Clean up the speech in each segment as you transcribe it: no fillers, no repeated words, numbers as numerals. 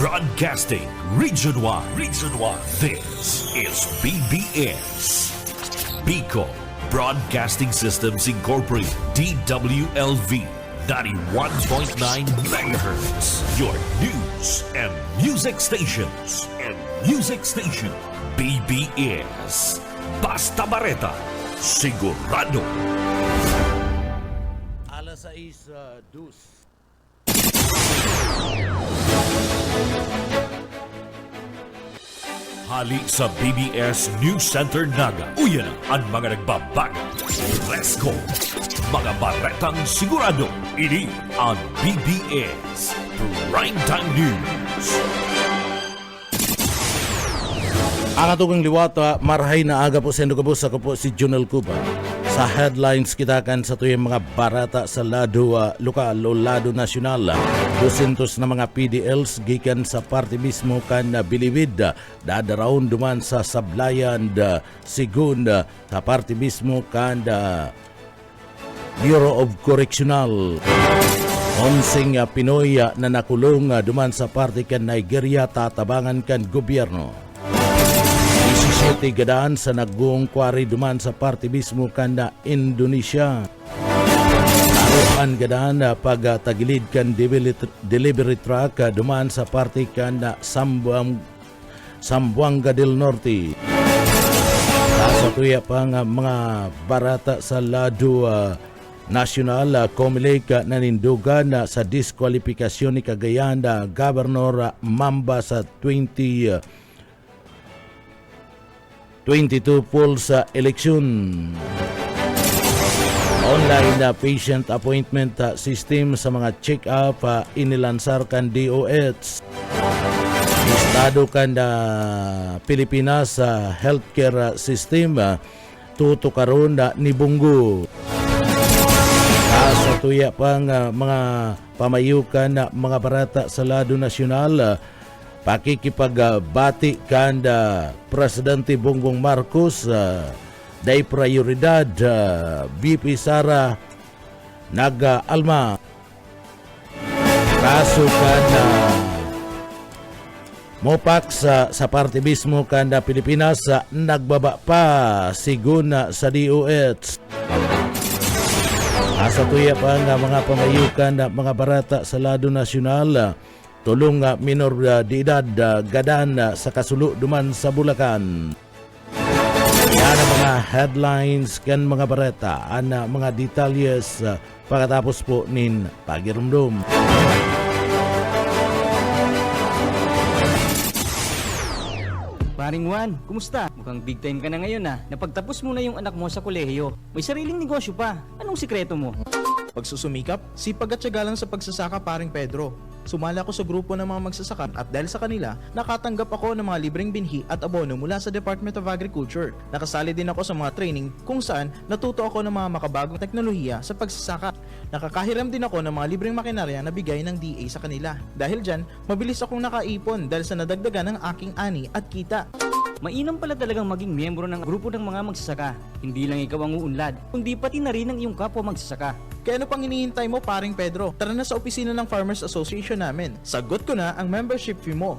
Broadcasting Region 1. This is BBS. Bicol Broadcasting Systems Incorporated. DWLV 91.9 MHz. Your news and music stations. BBS. Basta Bareta. Sigurado. Alas 6:02. Hali sa BBS News Center Naga. Uyan ang mga nagbabago. Let's go! Mga baretang sigurado. Ini ang BBS Primetime News. Ang atong liwata, marahay na aga po sa Indogabos. Ako po si Junel Cuba. Sa headlines kita kan sa tuyong mga barata sa lado lokal o lado nasyonal. 200 na mga PDLs gikan sa party mismo kan Bilibid. Dadaraon duman sa Sablayan Sigun sa party mismo kan Bureau of Correctional. 11 Pinoy na nakulong duman sa party kan Nigeria tatabangan kan gobyerno. 17 gadaan sa nagbuong kwari duman sa party mismo kanda Indonesia. Naroan gadaan pagtagilid kan delivery truck duman sa party kanda Zamboanga del Norte. Sa tuya pa nga mga barata sa lado nasyonal, Comelec nanindugan sa diskwalifikasyon ni Cagayan Governor Mamba sa 22 polls sa eleksyon. Online na patient appointment system sa mga check-up inilansar kan DOH. Estado kan Pilipinas sa healthcare system tutukaron ni Bungo. Sa tuya pang mga pamayukan mga barata sa lado nasyonal, pakikipagbati kanda Presidente Bongbong Marcos day prioridad BP Sara Naga-Alma. Kaso kanda mopak sa party mismo kanda Pilipinas nagbaba pa sigun sa DOH. Asa tuya pa nga mga pamayukan mga barata sa lado nasyonal, tulong minor de edad gadan sa kasulo duman sa Bulacan. Yan ang mga headlines kan mga bareta, ana mga detalyes pagkatapos po nin pagirumdum. Paring Juan, kumusta? Mukhang big time ka na ngayon Napagtapos mo na yung anak mo sa kolehiyo. May sariling negosyo pa. Anong sikreto mo? Pagsusumikap, sipag at tiyaga lang sa pagsasaka, paring Pedro. Sumali ako sa grupo ng mga magsasaka at dahil sa kanila, nakatanggap ako ng mga libreng binhi at abono mula sa Department of Agriculture. Nakasali din ako sa mga training kung saan natuto ako ng mga makabagong teknolohiya sa pagsasaka. Nakakahiram din ako ng mga libreng makinarya na bigay ng DA sa kanila. Dahil dyan, mabilis akong nakaipon dahil sa nadagdagan ng aking ani at kita. Mainam pala talagang maging miyembro ng grupo ng mga magsasaka. Hindi lang ikaw ang uunlad, kundi pati na rin ang iyong kapwa magsasaka. Kaya ano pang hinihintay mo, paring Pedro? Tara na sa opisina ng Farmers Association namin. Sagot ko na ang membership fee mo.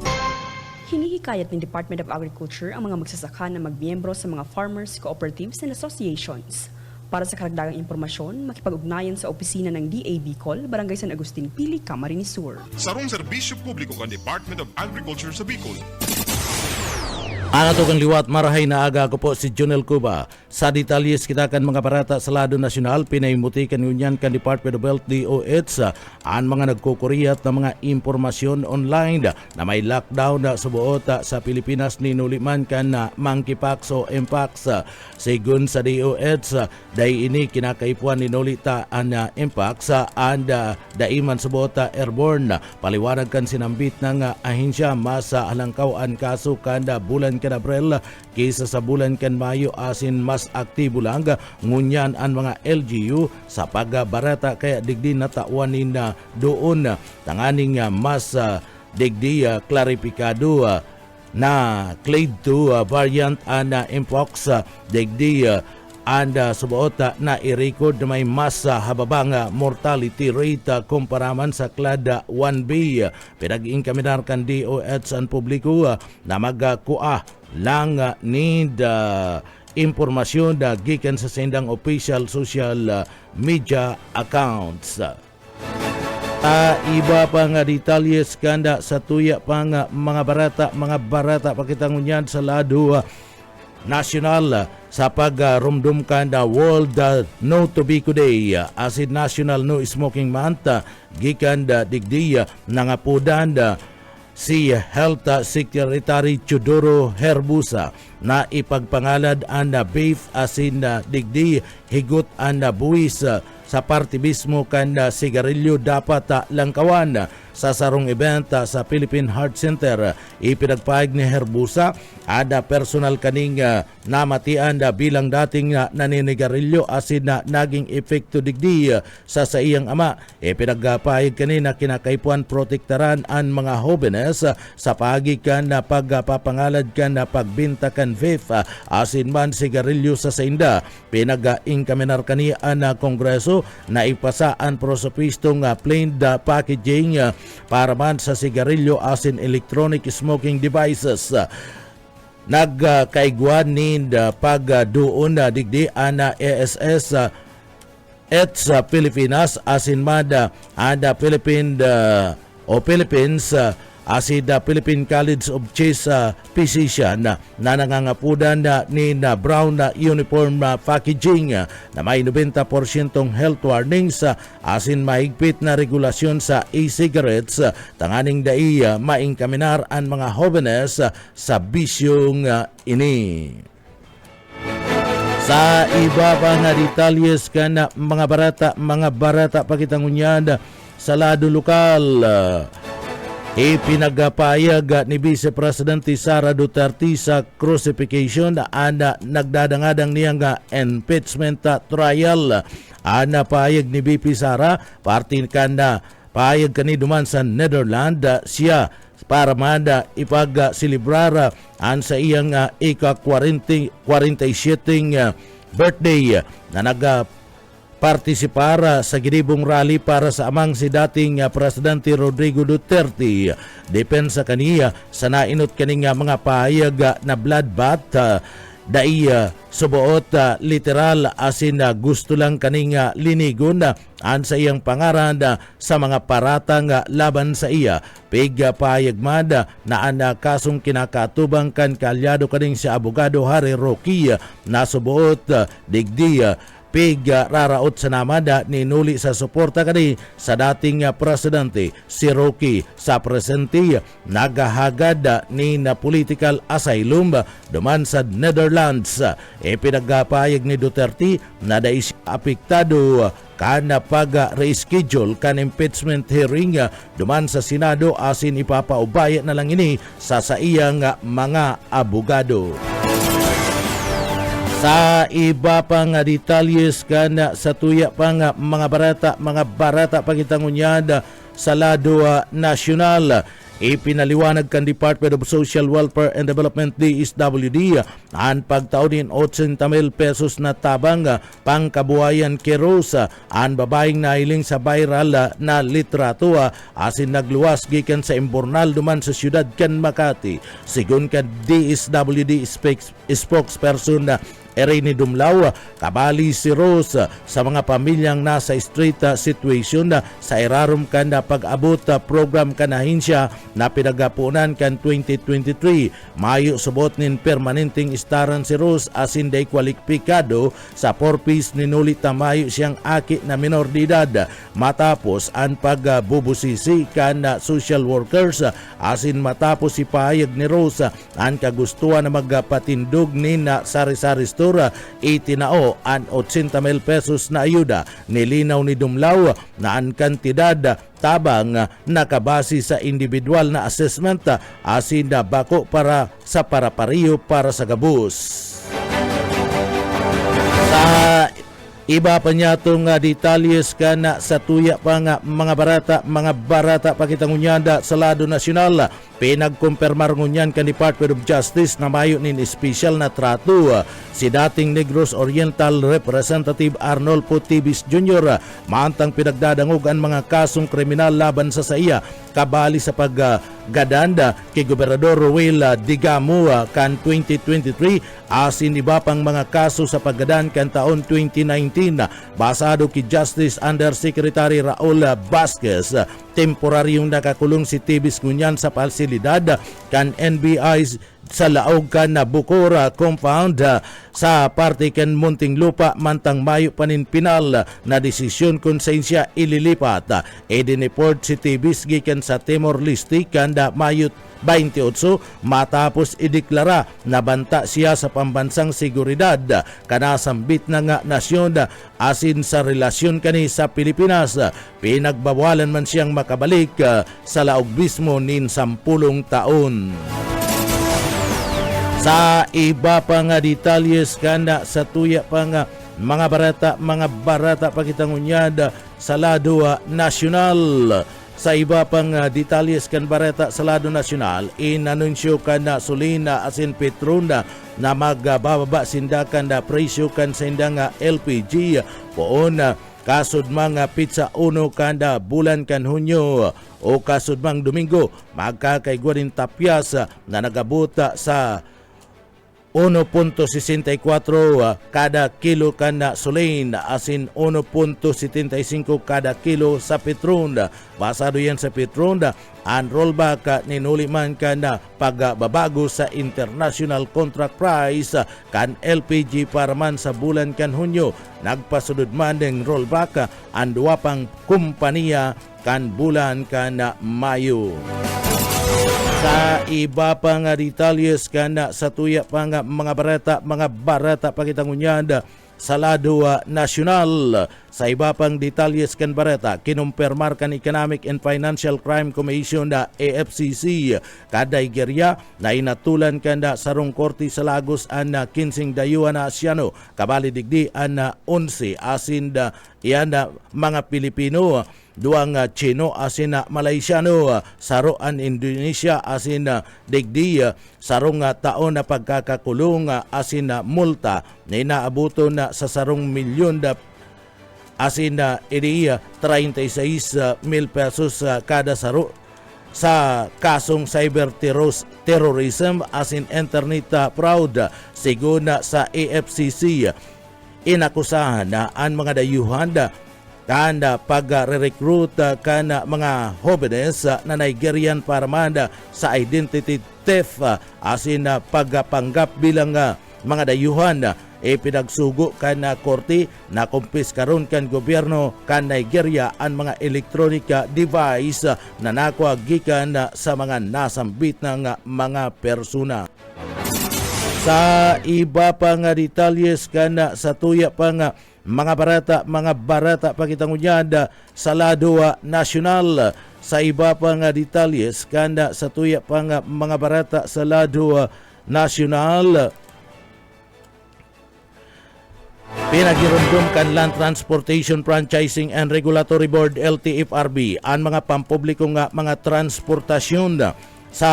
Hinihikayat ng Department of Agriculture ang mga magsasaka na magmiyembro sa mga farmers, cooperatives and associations. Para sa karagdagang impormasyon, makipag-ugnayan sa opisina ng DA Bicol, Barangay San Agustin Pili, Camarines Sur. Sarong serbisyo publiko kan Department of Agriculture sa Bicol. Ang atong liwat, marahay na aga. Ako po si Junel Cuba. Sa detalyes kita kan mga barata sa lado nasyonal, pinaymuti kan yun kan Department of Health DOH ang mga nagkukuriyat na mga impormasyon online na may lockdown sa buot sa Pilipinas ni nuliman kan monkeypox o mpox. Sigun sa DOH, dahil ini kinakaipuan ni nulita ang mpox and daiman sa buot airborne. Paliwanag kan sinambit ng ahensya masa alangkaw ang kaso kan bulan kan Abril kaysa sa bulan kan Mayo asin mas aktibo lang ngunyan ang mga LGU sa pagbarata kaya digdi natauanin na doon tanganing mas digdi klaripikado na clade 2 variant na mpox digdi and subuot na i-record na may mas hababang mortality rate kumparaman sa clad 1B. Pinag-inkaminar kan DOH ang publiko na magkuha lang need impormasyon gikan sa sindang official social media accounts. Iba pa nga detalyes kanda sa tuya pa nga mga barata pakitangunyan sa lado national sa pagrumdum kanda World No Tobacco Day asid National No Smoking Month gikan digdi nangapudan si Health Secretary Chudoro Herbusa na ipagpangalad ang beef asin digdi higot ang buwis sa partibismo kan sigarilyo dapat langkawan sa sarong event sa Philippine Heart Center. Ipinagpahig ni Herbusa ada personal kaning namatian bilang dating naninigarilyo asin naging epekto digdi sa iyang ama. Ipinagpahig kanina kinakaipuan protektaran ang mga jóvenes sa pagikan na pagpapangalad kan pagbinta kan vape asin man sigarilyo sa sainda. Pinag-inkaminar kaniya na Kongreso na ipasa ang prosopistong plain packaging para man sa sigarilyo asin electronic smoking devices. Nagkaiguan ni pagduon na digdi ana ESS at sa Pilipinas asin mada ada Philippines asid Philippine College of Chiefs Physician na nangangapudan ni brown uniform packaging na may 90% health warnings asin mahigpit na regulasyon sa e-cigarettes tanganing dai mainkaminar ang mga jóvenes sa bisyong ini. Sa iba pa nga detalyes kan mga barata pakitangunyan sa lado lokal. Ipinagpahayag ni Vice Presidente Sara Duterte sa crucifixion na nagdadangadang niyang impeachment trial. Pahayag ni VP Sara partin kana pahayag kani duman sa Netherlands siya para manda ipagsilibrar ang sa iyang ika-47 birthday na partisipar sa ginibong rally para sa amang si dating Presidente Rodrigo Duterte. Depensa kaniya sa nainot kaning mga pahayag na bloodbath dai subuot literal asin gusto lang kaning linigon an sa iyang pangaran sa mga paratang laban sa iya. Pahayag mada na ang kasong kinakatubang kan kalyado kaning si abogado Harry Roque na subuot digdi raraot sa namada ni nuli sa suporta kani sa dating presidente si Roque. Sa presente nagahagad ni na political asylum duman sa Netherlands. Pinagpahayag ni Duterte na dai apektado kana pag-reschedule kan impeachment hearing duman sa Senado asin ipapaubaya na lang ini sa iyang mga abogado. Sa iba pang detalyes kan sa tuya pang mga barata pagitangunyan sa lado nasyonal. Ipinaliwanag kan Department of Social Welfare and Development DSWD ang pagtaunin 80,000 pesos na tabang pangkabuhayan keros ang babaeng nahiling sa viral na litrato asin nagluwas gikan sa imbornal duman sa siyudad kan Makati. Sigun kan DSWD spokesperson Irene Dumlao, kabali si Rose sa mga pamilyang nasa street situation sa irarom kan na pag-abot program kanahinsya na pinagapunan kan 2023. Mayo subot nin permanenteng istaran si Rose asin day kwalipikado sa porpis ninulit na mayo siyang aki na minor de edad matapos ang pagbubusisi kan social workers asin matapos si pahayag ni Rose ang kagustuhan na magpatindog ni na sari-sari store itinao ang 80,000 pesos na ayuda. Nilinaw ni Dumlao na ang kantidad tabang nakabase sa individual na assessment asin na bako para sa parapariyo para sa gabus. Sa Iba pa niya itong detalyes ka na sa tuya pa nga mga barata pakitang unyanda sa lado nasyonal. Pinagkumpirmar ngunyan kan Department of Justice na mayo nin espesyal na trato si dating Negros Oriental Representative Arnolfo Tibis Jr. Maantang pinagdadangog ang mga kasong kriminal laban sa iya kabali sa paggadanda kay Gobernador Ruel Digamo kan 2023 asin iba pang mga kaso sa paggadan kan taon 2019 basado kay Justice Undersecretary Raul Vasquez. Temporaryong nakakulong si Tibis ngunyan sa pasilidad kan NBI sa laog kan na Bukora compound sa parte kan Muntinlupa mantang mayo panin pinal na desisyon kung saan siya ililipat. Dineport si Tibis gikan sa Timor Leste kan mayo 28 matapos ideklara na banta siya sa pambansang seguridad kanasambit na nga nasyon asin sa relasyon kani sa Pilipinas. Pinagbawalan man siyang makabalik sa laog mismo nin 10 taon. Sa iba pa nga detalyes kana sa tuya pa nga mga barata pakitang unyad sa lado nasyonal. Sa iba pang detalles kan barata sa lado nasyonal, inanunsyo kan na sulina asin petrona na magbababa sindakan na presyo kan sindang LPG poon kasud mga pizza uno kanda bulan kan Hunyo o kasud mang Domingo magkakaigwarin tapyas na nagabuta sa 1.64 kada kilo kana sulin asin 1.75 kada kilo sa petron. Basado yan sa petron, ang rollback ninuliman kana pagbabago sa international contract price kan LPG para man sa bulan kan Hunyo. Nagpasunod man ng rollback ang duwa pang kumpanya kan bulan kan Mayo. Sa iba pa nga detalyes kana sa tuya pa nga mga barata pakitang unyad sa lado nasyonal. Sa iba pang detalyes kan barata, kinumpirmar kan Economic and Financial Crime Commission na AFCC kaday gerya na inatulan kan sarong korte sa Lagos an 15 dayuan na Asyano kabali digdi an 11 asin yan mga Pilipino, duang Chino asin Malaysiano, saroan Indonesia asin digdi sarong taon na pagkakakulong asin multa na inaabuto na sa sarong milyon asin 36,000 pesos kada saro sa kasong cyber terrorism asin internet fraud. Siguna sa AFCC inakusahan na ang mga dayuhan kanda pag-recruit kana mga jóvenes na Nigerian para man sa identity theft asin pagpanggap bilang mga dayuhan. Pinagsugo kan korte na kumpis karon kan gobyerno kan Nigeria ang mga electronic device na nakuha gikan sa mga nasambit ng mga persona. Sa iba pa nga detalyes kan sa tuya pa nga mga barata pakitang unyad sa lado nasyonal. Sa iba pa nga detalyes kan sa tuya pa nga mga barata sa lado nasyonal, pinagirundum kan Land Transportation Franchising and Regulatory Board LTFRB ang mga pampublikong mga transportasyon sa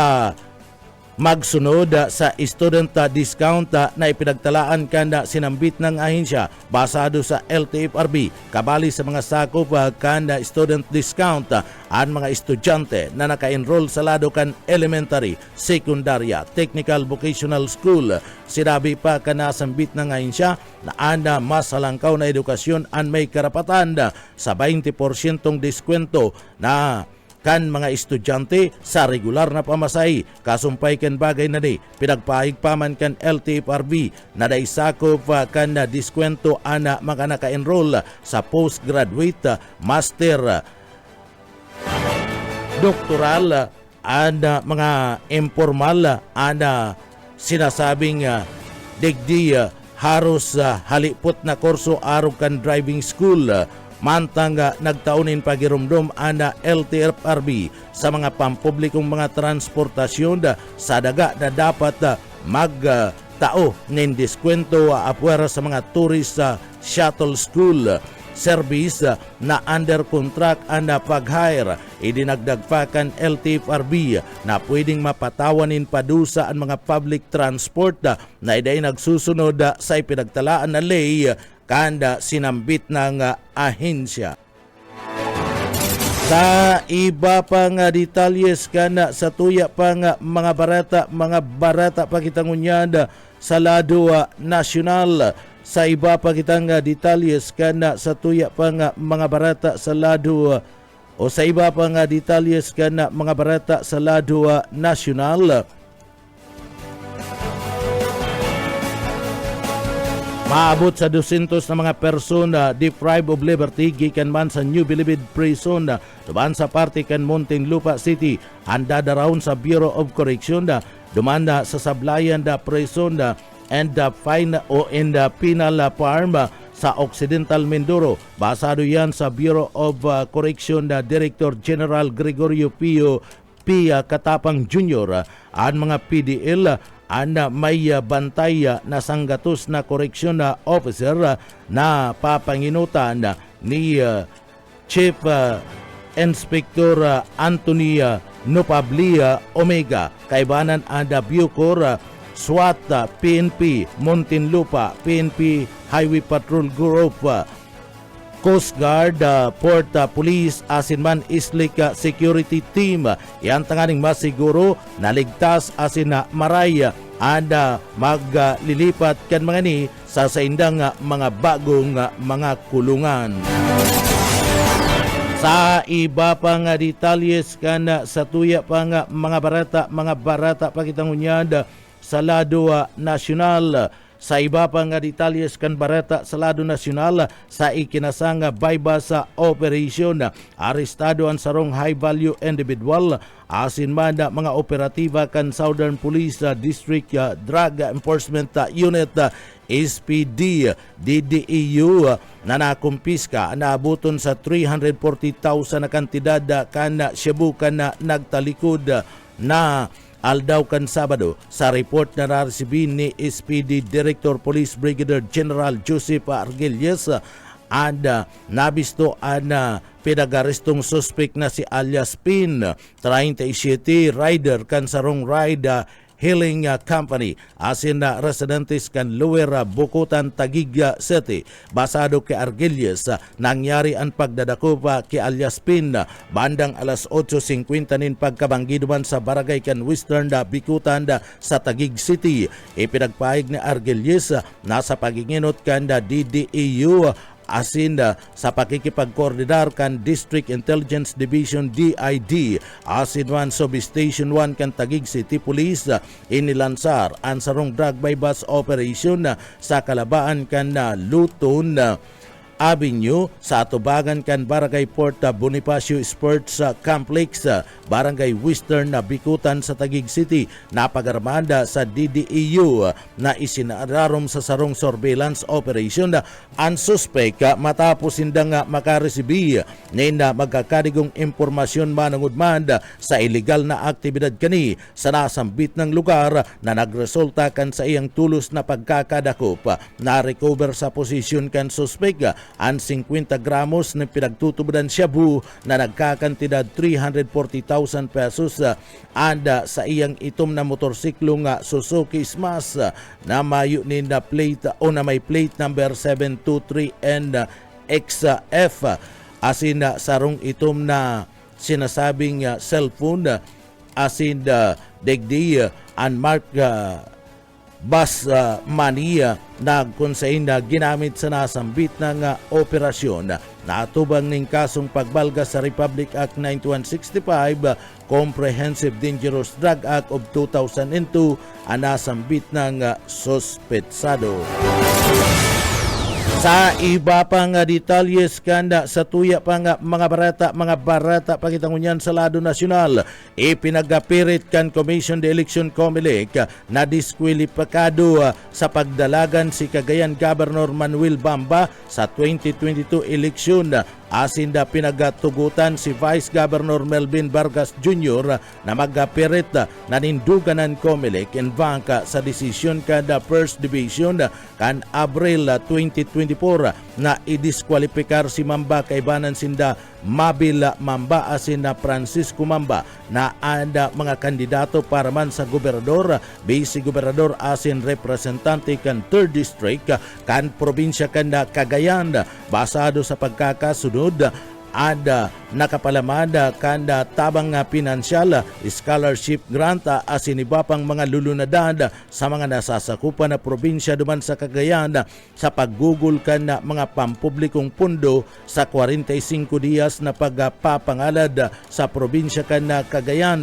magsunod sa student discount na ipinagtalaan kanda sinambit ng ahensya basado sa LTFRB kabali sa mga sakop kanda student discount ang mga estudyante na naka-enroll sa lado kan elementary, sekundarya, technical vocational school. Sinabi pa kanasambit ng ahensya na anda mas halangkaw na edukasyon ang may karapatan sa 20% diskwento na kan mga estudyante sa regular na pamasahe. Kasumpay kan bagay na di pinagpaig paman kan LTFRB na daisakop kan na diskwento ana mga naka-enroll sa postgraduate, master, doktoral ana mga informal ana sinasabing digdi haros halipot na kurso arog kan driving school. Mantang nagtaunin pagirumdum ana LTFRB sa mga pampublikong mga transportasyon sa daga na dapat tao nin diskwento apuera sa mga tourist shuttle school service na under contract na pag-hire. Idinagdag pa kan LTFRB na pwedeng mapatawanin padusa ang mga public transport na iday nagsusunod sa ipinagtalaan na lay kanda sinambit ng ahensya. Sa iba pang detalyes kana sa tuya pang mga barata pakitangunyan sa lado nasyonal. Sa iba pa kitang detalyes kana sa tuya pang mga barata sa lado o sa iba pang detalyes kana mga barata sa lado nasyonal. Maabot sa 200 na mga persona deprived of liberty gikan man sa New Bilibid Prison duman sa parte kan Muntinlupa City anda darawon sa Bureau of Correction duman sa Sablayan Prison and Penal Farm sa Occidental Mindoro. Basado yan sa Bureau of Correction Director General Gregorio P. Katapang Jr. Ang mga PDL may bantay na sanggatos na correction officer na papanginutan ni Chief Inspector Anthony Nopablia Omega. Kaibanan anda Bucor SWAT, PNP, Muntinlupa, PNP, Highway Patrol Group, Coast Guard, Port Police, asin man Islik Security Team. Yan tanganing masiguro naligtas asin na maray anda maglilipat kan mga ni sa indang mga bagong mga kulungan. Sa iba pang detalyes kan sa tuya pang mga barata pakitangunyan sa lado nasyonal. Sa iba pang detalyes kan barata sa lado nasyonal sa ikinasang bypass operation, arestado ang sarong high value individual asin man mga operatiba kan Southern Police District Drug Enforcement Unit SPD DDEU na nakumpiska naabuton sa 340,000 na kantidad kan shabu kan nagtalikod na aldaw kan Sabado. Sa report na naresibin ni SPD Director Police Brigadier General Joseph Argelies nabisto pinagarestong suspect na si alias Pin, 37 rider kan sarong ride Healing Company asin na residentes kan Lower Bukutan Taguig City. Basado kay Argelies nangyari ang pagdadako pa kay alias Pin bandang alas 8:50 nin pagkabanggiduman sa barangay kan Western Bikutan sa Taguig City. Ipinagpahig ni Argelies nasa paginginot kan DDEU asin sa pakikipagkoordinar kan District Intelligence Division DID asin man Substation 1 kan Taguig City Police inilansar ang sarong drug bypass operation sa kalabaan kan Luton Avenue sa atubangan kan Barangay Port Bonifacio Sports Complex, Barangay Western Bikutan sa Taguig City. Napagarmanda sa DDEU na isinararom sa sarong surveillance operation ang suspect matapos sindang makaresibi na magkakadigong impormasyon manungudman sa illegal na aktibidad kani sa nasambit ng lugar na nagresulta kan sa iyang tulos na pagkakadakop. Na-recover sa posisyon kan suspect ang 50 gramos ng pinagtutubudan shabu na nagkakantidad 340,000 pesos sa iyang itom na motorsiklo nga Suzuki Smash na mayo ni na plate o na may plate number 723NXF asin sarong itom na sinasabing cellphone asin degdi unmarked bus money na kunsain na ginamit sa nasambit ng operasyon. Naatubang ning kasong pagbalga sa Republic Act 9165, Comprehensive Dangerous Drug Act of 2002 ang nasambit ng sospetsado. Sa iba pang detalyes kanda sa tuya pang mga barata pakitangunyan sa lado nasyonal, ipinagapirit kan Commission de Election Comelec na diskwalipikado sa pagdalagan si Cagayan Governor Manuel Bamba sa 2022 eleksyon asin da pinagatugutan si Vice Governor Melvin Vargas Jr. na magapirit na ninduganan Comelec and Bank sa desisyon kada First Division kan Abril 2024 na idiskwalipikar si Mamba kaibanan sinda Mabil Mamba asin na Francisco Mamba na anda mga kandidato para man sa gobernador, vice gobernador asin representante kan 3rd District kan probinsya kan Cagayan basado sa pagkakasunod ada nakapalamada kanda tabang nga pinansyal scholarship grant asin iba pang mga lulunadad sa mga nasasakupan na probinsya duman sa Cagayan sa paggugol kan na mga pampublikong pundo sa 45 diyas na pagpapangalad sa probinsya kan na Cagayan.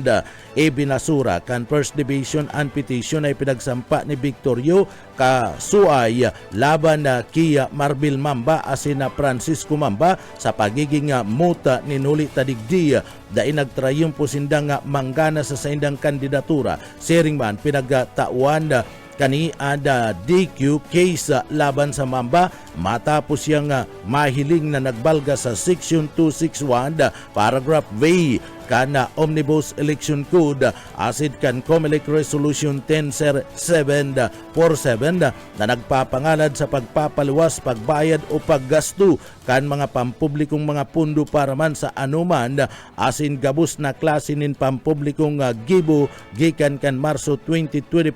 Binasura kan First Division ang petition ay pinagsampa ni Victorio Kasuay laban na Kia Marbil Mamba asin na Francisco Mamba sa pagiging muta ni Nuli Tadigdi dahil nagtrayumpo sindang manggana sa saindang kandidatura. Sering man pinagtawan kani ada DQ case laban sa Mamba matapos siyang mahiling na nagbalga sa Section 261 Paragraph V kana Omnibus Election Code asid kan Comelec Resolution 10747 na nagpapangalad sa pagpapaluwas, pagbayad o paggasto kan mga pampublikong mga pundo para man sa anuman asin gabus na klase nin pampublikong gibo gikan kan Marso 2025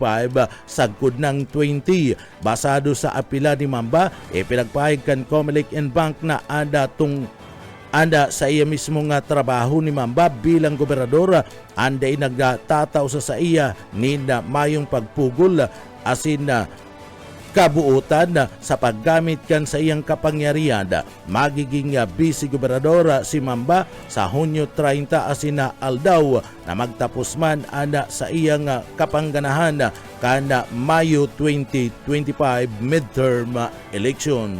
sagkod ng 20 basado sa apila ni Mamba pinagpahig kan Comelec and Bank na anda sa iya mismo nga trabaho ni Mamba bilang gobernador anda ay nagtatao sa iya ni na mayong pagpugol asin na kabuutan sa paggamit kan sa iyang kapangyarihan magiging vice gobernador si Mamba sa Hunyo 30 asin na aldaw na magtapos man anda sa iyang kapangganahan kana Mayo 2025 midterm election.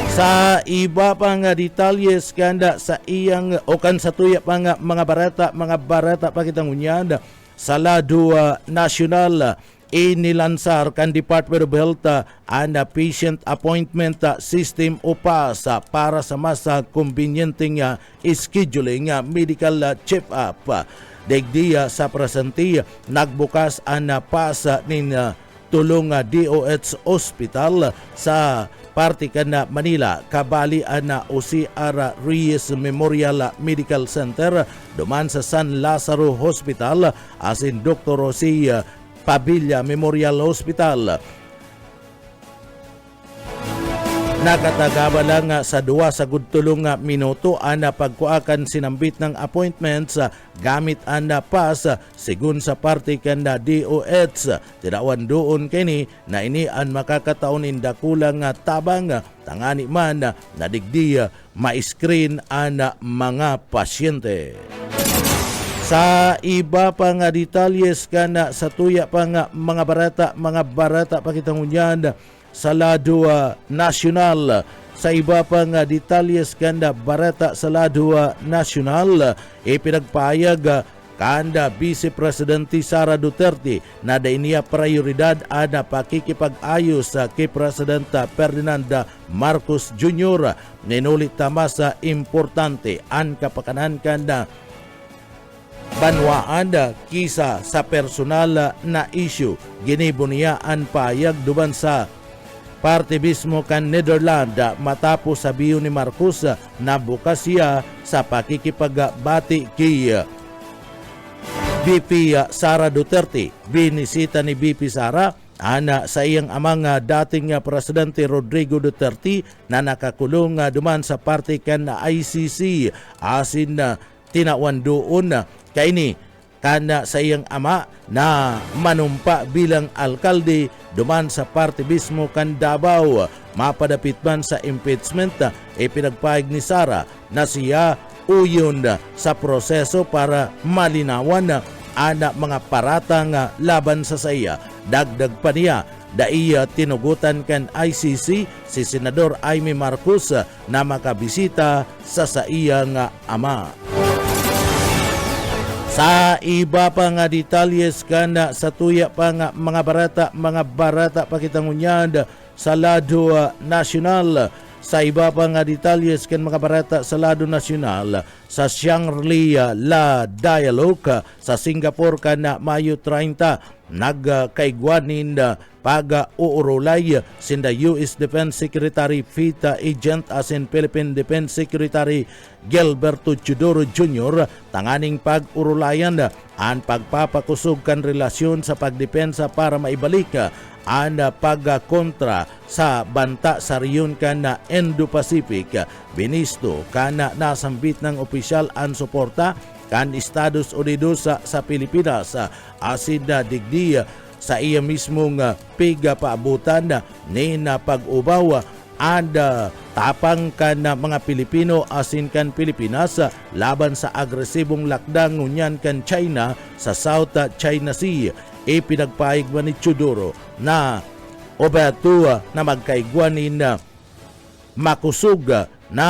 Sa iba pang detalyes kanda sa iyang o kan sa tuya pang mga barata pakitangunyan sa lado national inilansar kan Department of Health and Patient Appointment System o PAS para sa mas convenienteng scheduling medical check-up. Degdiya sa presente nagbukas ang PAS nin tulong DOH Hospital sa parte kan Manila kabali ana OCR Reyes Memorial Medical Center duman sa San Lazaro Hospital asin Dr. Jose Pavilla Memorial Hospital. Nakatagaba lang sa 2 sa gudtulong minuto ana pagkuakan sinambit ng appointments gamit ana PAS sigun sa parte kan DOH. Tidawan doon kini na ini ang makakataon indakulang tabang tangani man na digdi ma-screen ana mga pasyente. Sa iba pang detalyes kana sa tuya pang mga barata pakitangunyan sa lado national. Sa iba pang detalyes kanda barata sa lado national pinagpahayag kanda Vice Presidente Sara Duterte na dainiya prioridad ana pakikipag-ayos kay President Ferdinand Marcos Jr. Ninulit tama sa importante ang kapakanan kanda banwaan kisa sa personal na issue. Ginibo niya ang payag duban sa parte mismo kan Netherlands matapos sabiyo ni Marcos na bukas siya sa pakikipagbati kay VP Sara Duterte. Binisita ni VP Sara ana sa iyang amang dating Presidente Rodrigo Duterte na nakakulong duman sa parte kan ICC asin tinawan doon kaini kana sa iyang ama na manumpa bilang alkalde duman sa parte mismo kan Davao. Mapadapit man sa impeachment pinagpahig ni Sara na siya uyon sa proseso para malinawan ana mga paratang laban sa saya. Dagdag pa niya daiya tinugutan kan ICC si Senador Amy Marcos na makabisita sa iyang ama. Sa iba pa nga detalyes kana sa tuya pa nga mga barata pakitangunyan sa lado national Sa iba pa nga detalyes kan mga barata sa lado nasyonal, sa Shangri-La Dialogue sa Singapore kan Mayo 30, nagkaigwanin pag-uurulay sinda US Defense Secretary Fita Agent asin Philippine Defense Secretary Gilberto Chudoro Jr. tanganing pag-urulayan ang pagpapakusog kan relasyon sa pagdepensa para maibalik ang pagkontra sa banta sa riyon kan na Indo-Pacific. Binisto kana nasambit ng opisyal ang suporta kan Estados Unidos sa Pilipinas asin na digdi sa iya mismong pigpaabutan ni na pag-ubaw and tapang kan mga Pilipino asin kan Pilipinas laban sa agresibong lakdang ngunyan kan China sa South China Sea. Ipinagpaig man ni Chudoro na obeto na magkaigwanin makusog na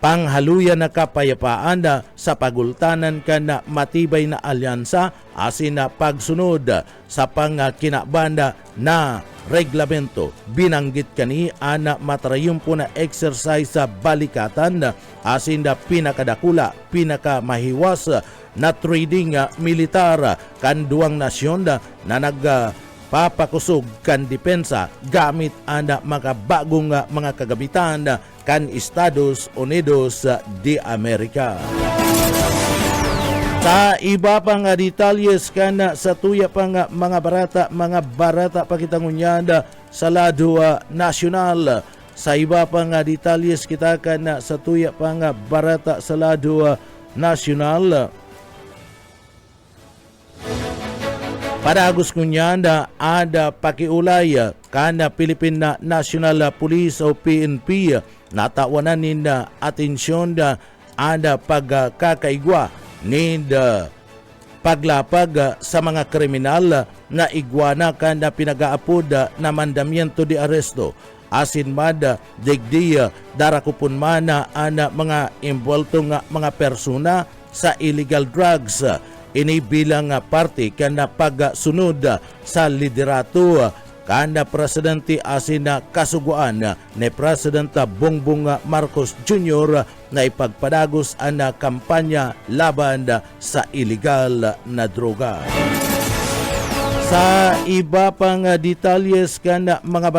panghaluyan na kapayapaan sa pagultanan kan na matibay na alyansa asin na pagsunod sa pangkinabanda na reglamento. Binanggit kani ana matrayumpo na exercise sa balikatan asin na pinakadakula, pinakamahiwas na trading militar kan duwang nasyon na nagpapakusog kan depensa gamit ang mga bagong mga kagamitan kan Estados Unidos de Amerika. Sa iba pang detalyes kan sa tuya pang mga barata pakitangunyan sa lado nasyonal. Sa iba pang detalyes kita kan sa tuya pang barata sa lado nasyonal. Padagos kunyan ada pakiulay kana Philippine National Police o PNP natawanan nin atensyon ada pagkakaigwa nin paglapag sa mga kriminal na igwana kana pinagaapod na mandamiento de aresto asin mad digdi darakupon man ana mga involto nga mga persona sa illegal drugs. Ini bilang parte kana pagsunod sa liderato kana presidente asin kasuguan ni President Bongbong Marcos Jr. na ipagpadagos ang kampanya laban sa illegal na droga. Sa iba pang detalyes kana mga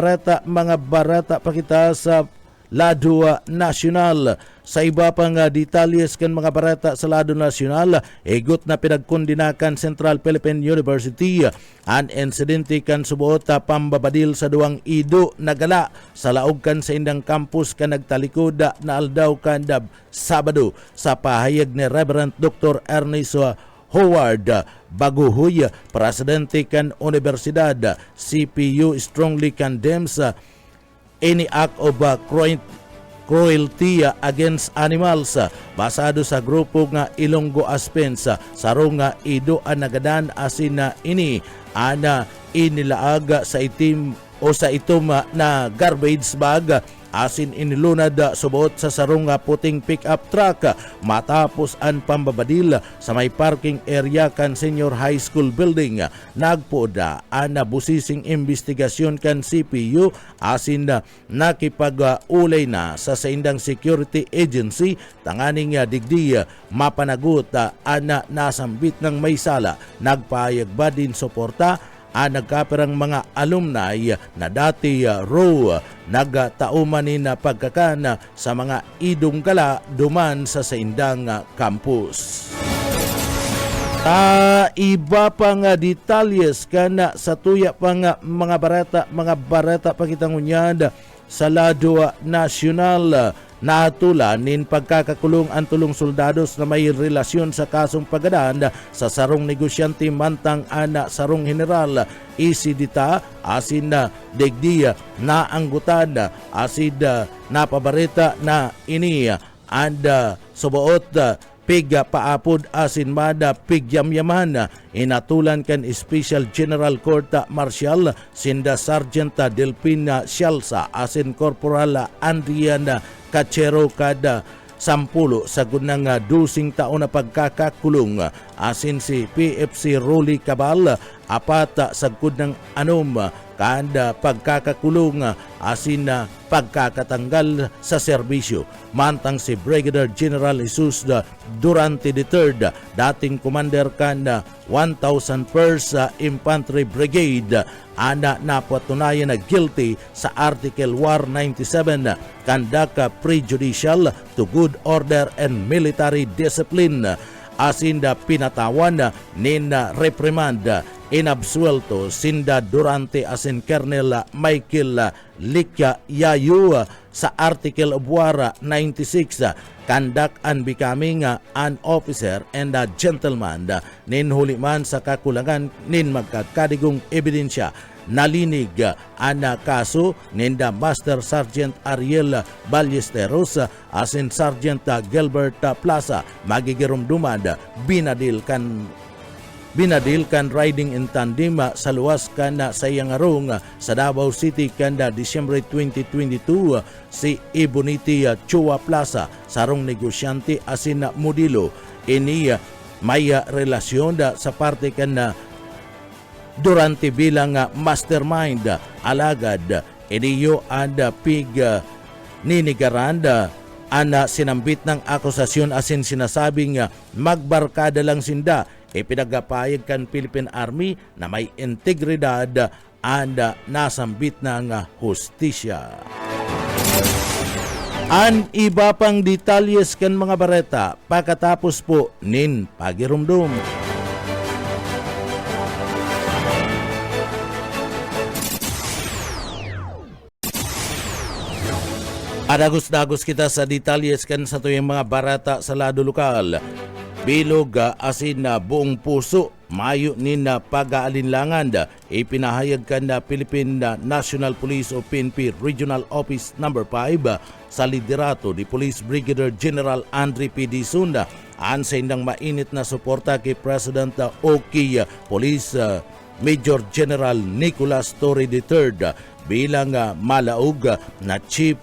barata pakita sa lado nasyonal. Sa iba pang detalyes kan mga barata sa lado nasyonal, igot na pinagkondinakan Central Philippine University ang insidente kan subuot pambabadil sa duwang ido na gala sa laog kan sa indang campus kan nagtalikod na aldaw kan Sabado sa pahayag ni Reverend Dr. Ernest Howard Baguhoy, presidente kan Universidad. CPU strongly condemns any act of cruelty against animals basado sa grupo nga Ilonggo Aspens sarong nga ido ang nagadan asin na ini ana inilaag sa itim o sa itom na garbage bag asin inilunad subuot sa sarong puting pick-up truck matapos ang pambabadil sa may parking area kan Senior High School building. Nagpoda ang busising investigasyon kan CPU asin nakipag-ulay na sa saindang security agency tanganing digdi mapanagot ang nasambit ng may sala. Nagpahayag ba din suporta ang nagkaperang mga alumni na dati raw nagtauman na pagkakan sa mga idong gala duman sa saindang campus. Iba pang detalyes kana sa tuya pang mga barata pakitangunyan sa lado nasyonal. Natulan nin pagkakakulong ang tulong soldados na may relasyon sa kasong paggadaan sa sarong negosyante mantang ana sarong general isidita asin na degdi na anggutan asid na pabareta na ini and subuot pig paapod asin mada pigyamyaman inatulan kan Special General Court Martial sinda Sergeant Delpina Shalsa asin Corporal Andrian Cachero kada 10 sa gunang 12 taon na pagkakakulong asin si PFC Rolly Cabal apat sagkod ng anom kanda pagkakakulong asin na pagkakatanggal sa serbisyo. Mantang si Brigadier General Jesus Durante III, dating commander kanda 1001st Infantry Brigade, ana napatunayan na guilty sa Article 197 conduct prejudicial to good order and military discipline. Asinda pinatawan nina reprimand inabsuelto sinda Durante asin Colonel Michael Likya Yayu sa Article of War 96 conduct and becoming an officer and a gentleman nin huliman sa kakulangan nin magkakadigong ebidensya. Nalinig ana kaso ninda Master Sergeant Ariel Ballesteros asin Sergeant Gilbert Plaza magigirumduman binadil kan riding in tandem sa luwas kan sa iyangarong sa Davao City kanda Disyembre 2022 si Iboniti Chua Plaza sarong negosyante asin modelo ini may relasyon sa parte kan Durante bilang mastermind alagad iniyo and pig ninigaranda ana sinambit ng akusasyon asin sinasabing magbarkada lang sinda ipinagapayag kan Philippine Army na may integridad and nasambit ng hustisya. An iba pang detalyes kan mga bareta pagkatapos po nin pagirumdum. Adagos-dagos kita sa detalyes kan sa tuyong mga barata sa lado lokal. Bilog asin na buong puso mayo ni na pag-aalinlangan ipinahayag kan na Philippine National Police o PNP Regional Office No. 5 sa liderato ni Police Brigadier General Andre P. Dizon sa indang mainit na suporta kay President o kay Police Major General Nicolas Torre III bilang malaog na Chief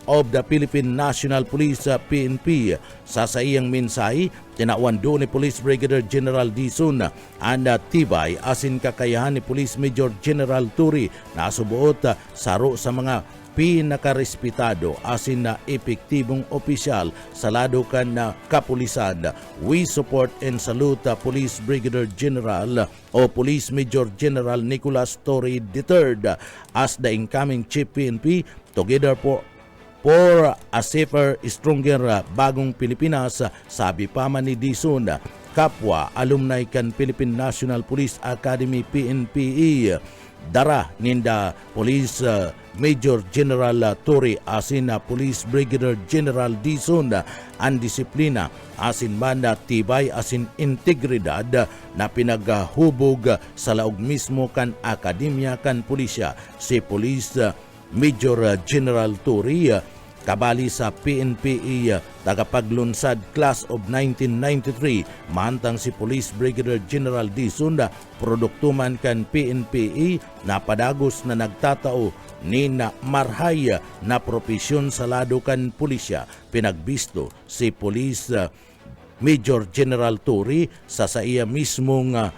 of the Philippine National Police PNP. Sa iyang mensahe, tinawan do ni Police Brigadier General Dizon ang tibay asin kakayahan ni Police Major General Turi na subuot saro sa mga pinakarespetado asin na epektibong opisyal sa lado kan na kapulisan. We support and salute Police Brigadier General o Police Major General Nicolas Torre III as the incoming Chief PNP together for a safer, stronger bagong Pilipinas, sabi pa man ni Dizon. Kapwa alumni kan Philippine National Police Academy PNPE dara ninda Police Major General Torre asin Police Brigadier General Dizon ang disiplina asin man tibay asin integridad na pinaghubog sa laog mismo kan akademya kan pulisya. Si Police Major General Torre kabali sa PNPE tagapaglunsad Class of 1993 mantang si Police Brigadier General Dizon produktuman kan PNPE na padagos na nagtatao ni na marhay na propesyon sa lado kan pulisya. Pinagbisto si Police Major General Torre sa iya mismong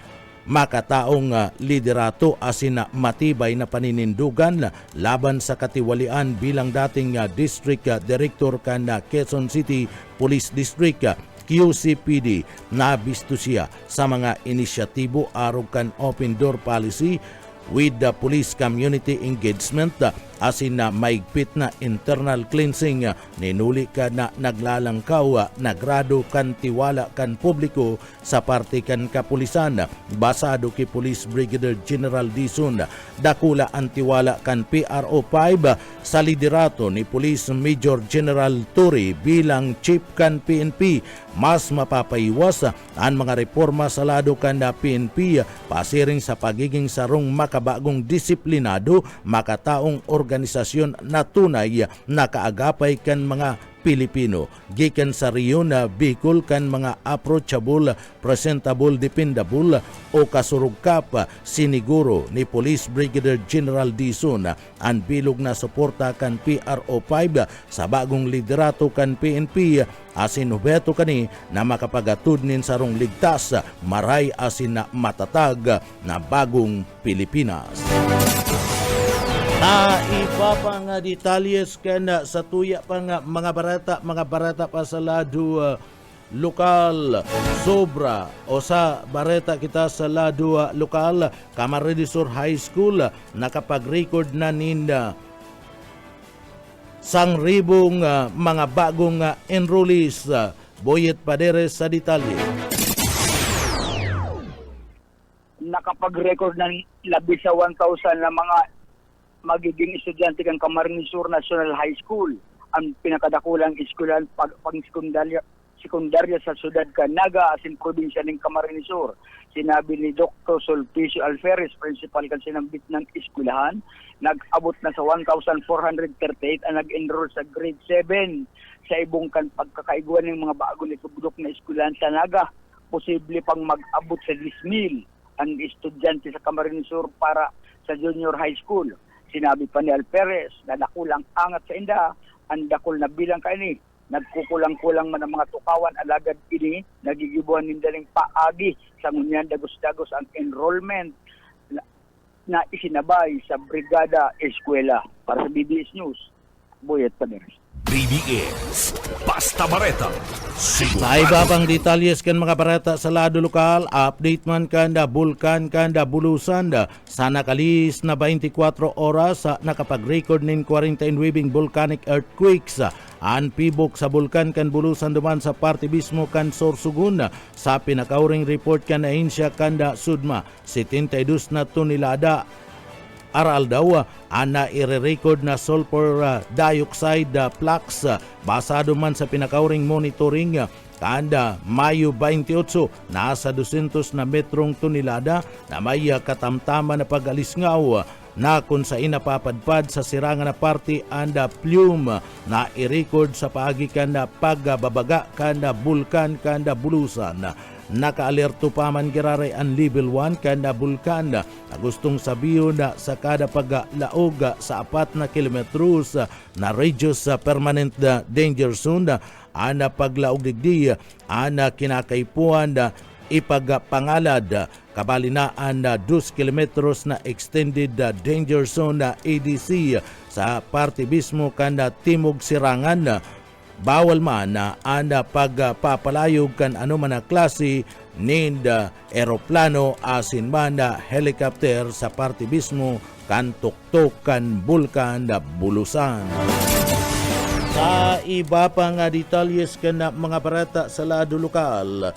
makataong liderato asin matibay na paninindugan laban sa katiwalian bilang dating District Director kan Quezon City Police District QCPD. Nabisto siya sa mga inisyatibo arog kan open door policy with the police community engagement asin na maigpit na internal cleansing. Ninuli ka na naglalangkaw nagrado kan tiwala kan publiko sa parte kan kapulisan. Basado kay Police Brigadier General Dizon dakula ang tiwala kan PRO 5 sa liderato ni Police Major General Torre bilang Chief kan PNP. Mas mapapaiwas ang mga reforma sa lado kan PNP pasiring sa pagiging sarong makabagong disiplinado makataong organisasyon na tunay na kaagapay kan mga Pilipino. Gikan sa riyon na Bicol kan mga approachable, presentable, dependable o kasurugkap siniguro ni Police Brigadier General Dizon ang bilog na suporta kan PRO5 sa bagong liderato kan PNP asin hubeto kani na makapagatud nin sarong ligtas maray asin na matatag na bagong Pilipinas. Iba pa nga detalyes kan sa tuya pa nga mga barata pa sa lado lokal sobra o sa bareta kita sa lado lokal Camarines Sur High School nakapag-record na ninda 1,000 mga bagong enrollees. Boyet Paderes sa detalye. Nakapag-record ng labi sa 1,000 na mga magiging estudyante ng Camarines Sur National High School, ang pinakadakulang eskwelahan pang-sekundarya sa siyudad Naga asin probinsya ng Camarines Sur. Sinabi ni Dr. Sulpicio Alferez, principal kasi ng ng eskwelahan, nag-abot na sa 1,438 ang nag-enroll sa grade 7 sa ibong pagkakaiguan ng mga bago nitubudok na eskwelahan sa Naga. Posible pang mag-abot sa 10,000 ang estudyante sa Camarines Sur para sa junior high school. Sinabi pa ni Alferez na dakulang angat sa inda, ang dakol na bilang kaini, nagkukulang-kulang man ang mga tukawan alagad ini, nagigibuhan nindaling paagi sa ngunyan dagos-dagos ang enrollment na isinabay sa Brigada Eskwela. Para sa BBS News, Boyet Paderes. BBS Basta Bareta Sa sigurado. iba pang detalyes kan mga barata sa lado lokal, update man kanda bulkan kanda bulusan sa nakalis na 24 oras nakapag-record nin 49 volcanic earthquakes. Ang pibok sa bulkan kan bulusan duman sa parte mismo kan Sorsogon sa pinakauring report kan ahinsya kanda Sudma 72 na tonelada aral daw ana i-record na sulfur dioxide flux basado man sa pinakauring monitoring kanda Mayo 28 nasa 200 na metrong tonelada na may katamtama na pag-alisngaw na kung sa inapapadpad sa sirangan na parte anda plume na i-record sa paagi kanda pagbabaga kanda bulkan kanda bulusan. Naka-alerto pa man girare ang level 1 kanda bulkan na gustong sabiyon na sa kada paglaog sa 4 na kilometros na radius sa permanent danger zone ana paglaog digdi ana kinakaipuan na ipagpangalad kabalinaan na 2 kilometros na extended danger zone na ADC sa parte mismo kanda timog sirangan. Bawal man na anda pagpapalayog kan ano man na klase ninda eroplano asin man na helicopter sa parte mismo kan tuktok kan bulkan na bulusan. Sa iba pa nga detalyes kan na mga barata sa lado lokal,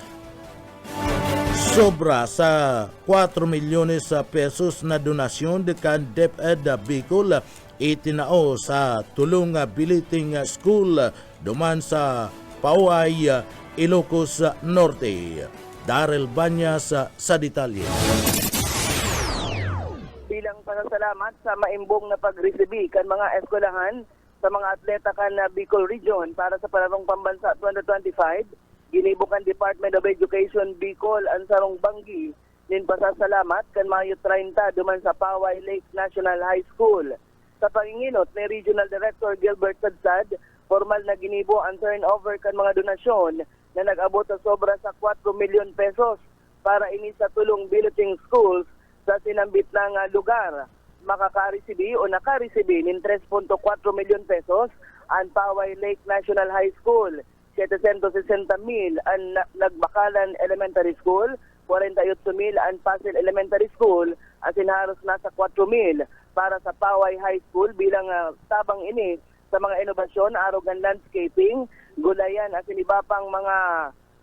sobra sa 4 milyones pesos na donasyon de kan DepEd Bicol itinao sa tulong biliting school duman sa Pauay, Ilocos Norte. Darrell Banyas sa detalye. Bilang pasasalamat sa maimbong na pag-resibi kan mga eskwelahan sa mga atleta kan Bicol Region para sa Palarong Pambansa 2025, ginibukan Department of Education Bicol ang sarong banggi nin pasasalamat kan Mayo 30 duman sa Pauay Lake National High School. Sa panginginot ni Regional Director Gilbert Sadsad, formal na ginibo ang turnover kan mga donasyon na nag-abot sa sobra sa 4 milyon pesos para ini sa tulong billeting schools sa sinambit ng lugar. Makaka-resibi o naka-resibi nin 3.4 milyon pesos ang Pauay Lake National High School, 760,000 ang Nagbakalan Elementary School, 48,000 ang Pasig Elementary School, at sinharos nasa 4,000 para sa Pauay High School bilang tabang ini sa mga inobasyon, arogan landscaping, gulayan at iba pang mga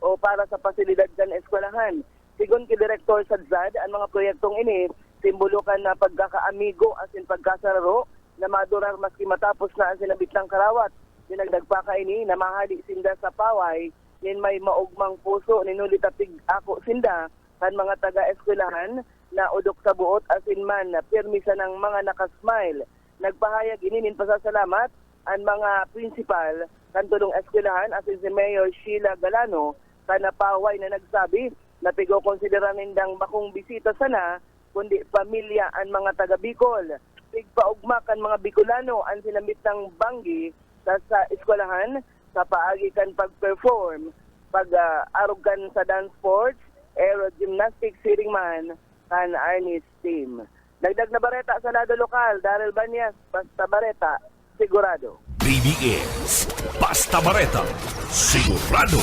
o para sa pasilidad kan eskwelahan. Sigon kay Director Sadzad, ang mga proyektong ini simbolukan na pagkakaamigo at pagkasararo na madurar maski matapos na ang sinabit ng karawat. Dinagdagpa ka ini na mahali sinda sa Pauay nin may maugmang puso ninulitatig ako sinda kan mga taga-eskwelahan na udok sa buot asin man na permisa ng mga nakasmile. Nagpahayag ini nin pasasalamat ang mga principal kantulong eskwelahan asin si Mayor Sheila Galano kanapaway na nagsabi na pigo konsidera nindang bakong bisita sana kundi pamilya ang mga taga Bicol. Pigpaugma kan mga Bicolano ang sinambit ng banggi sa eskwelahan sa paagi kan pag-perform, pag-arog kan sa dance sports, aero gymnastics, siring man kan Arnis team. Dagdag na bareta sa lado lokal, Daryl Banyas, Basta Bareta, sigurado. BBS Basta Bareta, sigurado.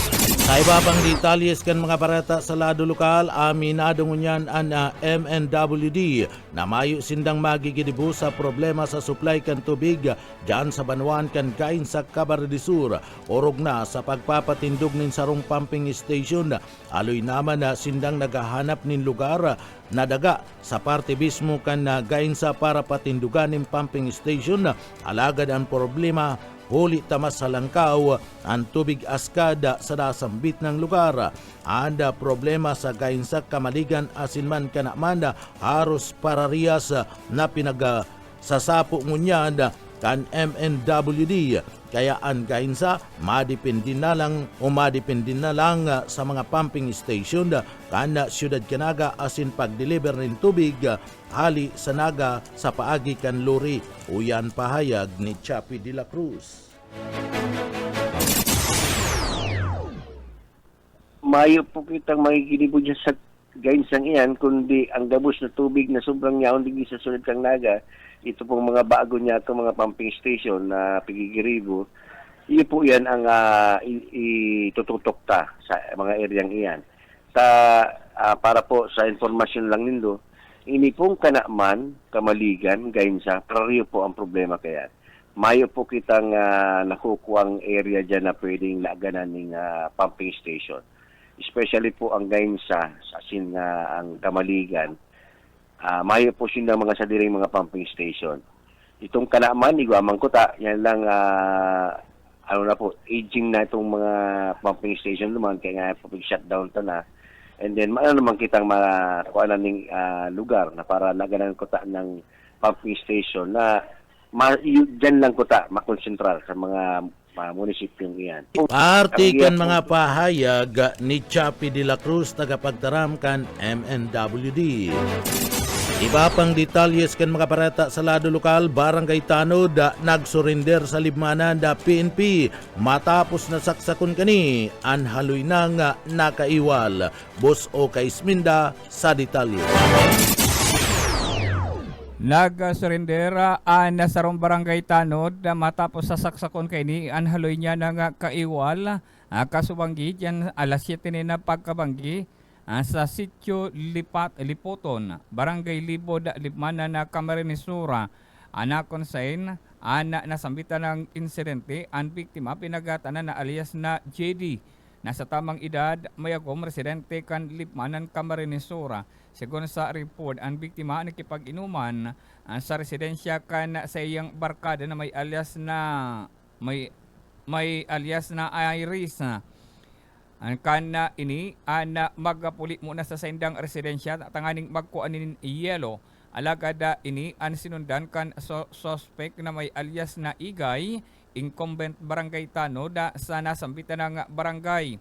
Sa iba pang detalyes kan mga barata sa lado lokal, aminado ngunyan ang MNWD na mayo sindang magigidibu sa problema sa supply kan tubig dyan sa Banwan kan kain sa Cabarete de Sur. Orog na sa pagpapatindog nin sarong pumping station. Aloy naman na sindang naghahanap nin lugar na daga sa parte mismo kan gain sa para patindugan nin pumping station. Alagad ang problema, huli tamas sa langkaw ang tubig askada sa nasambit ng lugar. Anda problema sa gainsak kamaligan asinman kanamanda haros pararias na pinagsasapo ngunyan kan MNWD. Kaya ang gainsa madipindi na lang sa mga pumping station kan siyudad Canaga asin pag-deliver ng tubig hali sa naga sa paagi kan luri. Uyan pahayag ni Chapi de la Cruz. Mayo po kitang makikilibo dyan sa gainsang iyan, kundi ang gabos na tubig na sobrang yaon digi sa sulod kang naga, ito pong mga bago niya ito, mga pumping station na pigigiribo, iyo po yan ang itututok ta sa mga areang iyan. Para po sa informasyon lang nindo, ini pong kanaman, kamaligan, gainsa, parariyo po ang problema kaya. Mayo po kitang nakukuang area dyan na pwedeng laaganan ng pumping station. Especially po ang gainsa, asin ang kamaligan, mayo po sila mga sadiring mga pumping station. Itong kanaman, iguamang kuta, yan lang, aging na itong mga pumping station naman, kaya nga po shutdown ta na. And then, naman kitang kuanan ng lugar na para naganan kuta ng pumping station na dyan lang kuta makonsentral sa mga munisipyong iyan. Party kan mga pahayag ni Chapi de la Cruz tagapagtaram kan MNWD. Iba pang detalyes kan mga parata sa lado lokal, Barangay Tanod nagsurrender sa libmanan da PNP matapos na saksakon kani an haloy nang nakaiwal. Boss o Kaisminda sa detalye. Nag-surrender na sarong Barangay Tanod matapos sa saksakon kay ni anhaloy niya ng kaiwal kasubanggi dyan alas 7 na pagkabanggi sa sitio Lipoton, Barangay Libod, Libmana na Camarines-Sur. Konsain nasambitan ng insidente ang biktima pinagatanan na alias na JD. Nasa tamang edad, mayagom residente kan Libmanan, Camarines-Sur. Segun sa report, ang biktima nakipag-inuman sa residensya kan sa iyang barkada na may alias na Iris. Ang kana ini magpuli muna sa sendang residensya tanganing magkuanin yelo. Alagada ini ang sinundan kan suspect na may alias na Igay, incumbent Barangay Tanod sa nasambitan ng barangay.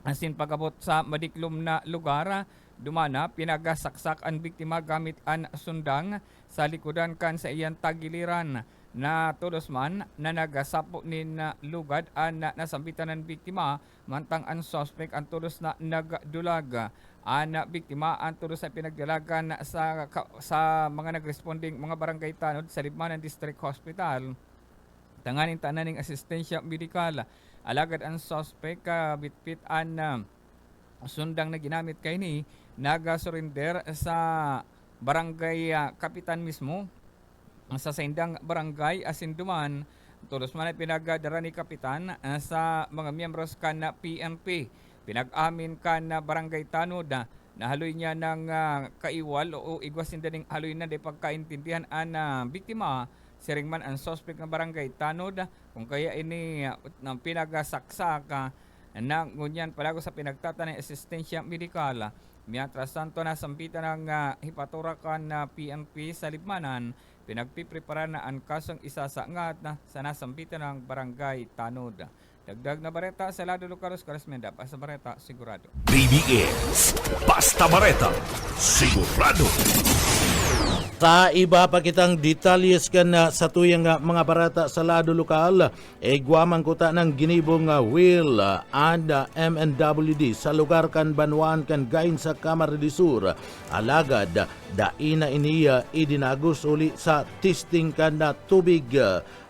Asin pagabot sa madiklom na lugar, dumana pinagasaksak ang biktima gamit ang sundang sa likudan kan sa iyang tagiliran na tulos man na nagasapo nin lugad ang nasambitan ng biktima mantang ang suspect ang tulos na nagdulag. Ang biktima ang tulos sa pinagdalagan sa mga nagresponding mga barangay Tanod sa Libmanan District Hospital. Tanganing tananing asistensya medikal. Alagad ang suspect bitbit ang sundang na ginamit kay ni naga-surrender sa barangay kapitan mismo sa sendang barangay asinduman tulos man ay pinagadara ni kapitan sa mga miyembros kan na PNP. Pinag-amin kan na Barangay Tanod na haloy niya ng kaiwal o igwasin din haloy na di pagkaintindihan ang biktima siring man ang suspect ng Barangay Tanod kung kaya ini pinagasaksak na ngunyan palago sa pinagtatanay asistensya medikal. Mientras tanto nasambitan ng hipaturakan na PNP sa Libmanan pinagpiprepara na ang kasong isasangat na sa nasambitan ng barangay Tanod. Dagdag na bareta sa Lado Lucaros, Corresmenda, Basta Bareta, Sigurado. BBS Basta Bareta Sigurado. Sa iba pa kitang detalyes kan sa tuyang mga barata sa lado lokal, guamang kuta ng ginibong Will and MNWD sa lugar kan Banwan kan gain sa Camarines Sur. Alagad, daina iniya idinagos uli sa testing kan na tubig.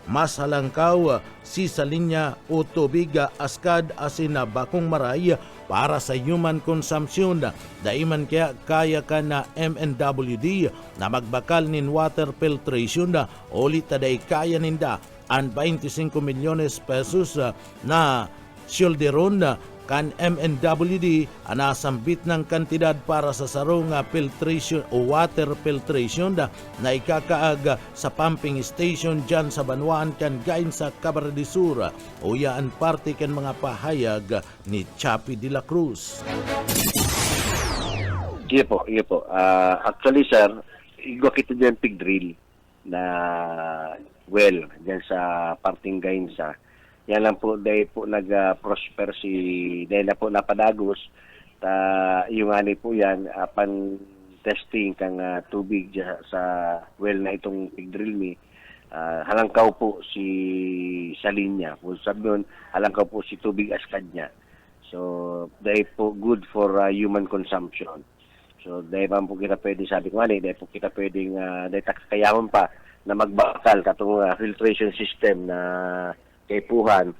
Mas halangkaw si sa linya o tubig askad asin na bakong maray para sa human consumption. Daiman kaya ka na MNWD na magbakal nin water filtration ulit taday kaya ninda ang 25 milyones pesos na shoulderon kan MNWD anasambit ng kantidad para sa sarong filtration o water filtration na ikakaag sa pumping station dyan sa Banwan kan gain sa Camarines Sur. Uyaan parte kan mga pahayag ni Chapi de la Cruz. Iya po. Actually, sir, igwa kita dyan pig drill na dyan sa parting gain sa. Yan lang po, dahil po nag-prosper dahil na po napadagos, yung ani po yan, pan testing kang tubig sa well na itong pig drill me, halangkaw po sa linya. Kung sabi nun, halangkaw po si tubig askad niya. So, dahil po good for human consumption. So, dahil pa po kita pwede, sabi ko dahil po kita pwedeng, dahil kakayaman pa na magbakal katong filtration system na kaipuhan,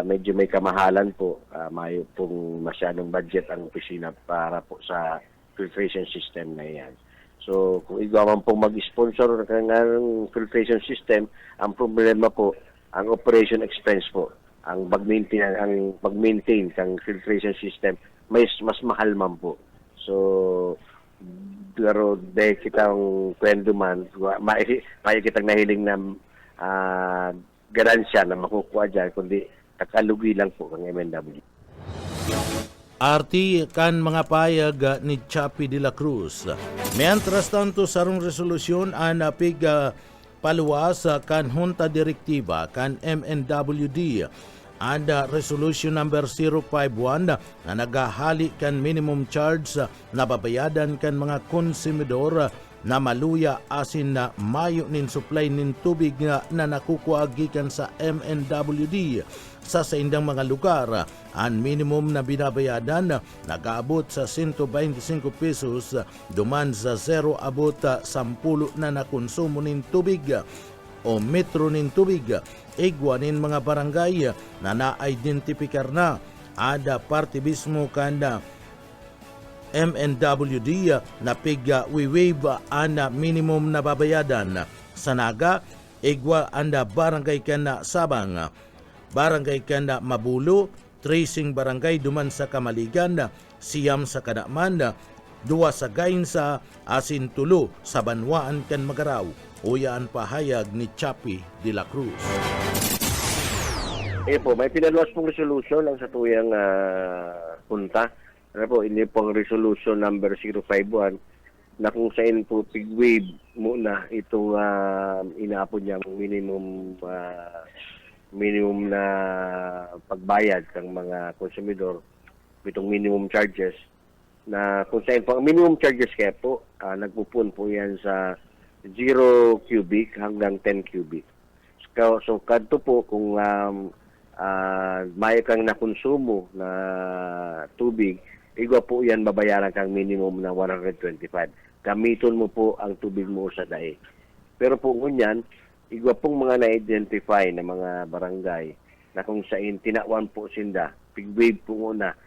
medyo may kamahalan po, mayo pong masyadong budget ang opisina para po sa filtration system na yan. So, kung igawan pong mag-sponsor ng filtration system, ang problema po, ang operation expense po, ang pag-maintain ng filtration system, mas mahal man po. So, pero dahil kitang kwento man, may kitang nahiling na ganansya na makukuha dyan, kundi kakalugi lang po ng MNW. Arti kan mga payag ni Chapi de la Cruz. Mientras tanto, sarong resolusyon ang pig paluwas kan Junta Direktiba kan MNWD and resolution number 051 na nagahali kan minimum charge na babayadan kan mga konsumidor na maluya asin na mayo nin supply nin tubig na nakukuha gikan sa MNWD sa indang mga lugar. Ang minimum na binabayadan nag-aabot sa 125 pesos duman sa 0 abot 10 na nakonsumo nin tubig o metro nin tubig. Igwa nin mga barangay na na-identifikar na ada parte mismo kanda MNWD na pig-waive ang minimum na babayadan. Sa Naga, igwa anda barangay kana Sabang, barangay kana Mabulo, tracing barangay duman sa Kamaligan, siyam sa Kadaman, duwa sa Gainsa, asin tulo sa Banwaan kan Magaraw. Uyaan pahayag ni Chapi de la Cruz. Po, may pinaluwas pong resolution lang sa tuyang punta. Hindi pong resolution number 051 na kung saan po pig-waive muna itong inaapon niyang minimum na pagbayad ng mga konsumidor, itong minimum charges, na kung saan po ang minimum charges kaya po nagpupun po yan sa 0 cubic hanggang 10 cubic. So kadto po kung may kang nakonsumo na tubig, igwa po yan babayaran kang minimum na 125. Gamiton mo po ang tubig mo sa daig. Pero po kunyan, igwa pong mga na-identify na mga barangay na kung saan tinawan po sinda, pig-waive po muna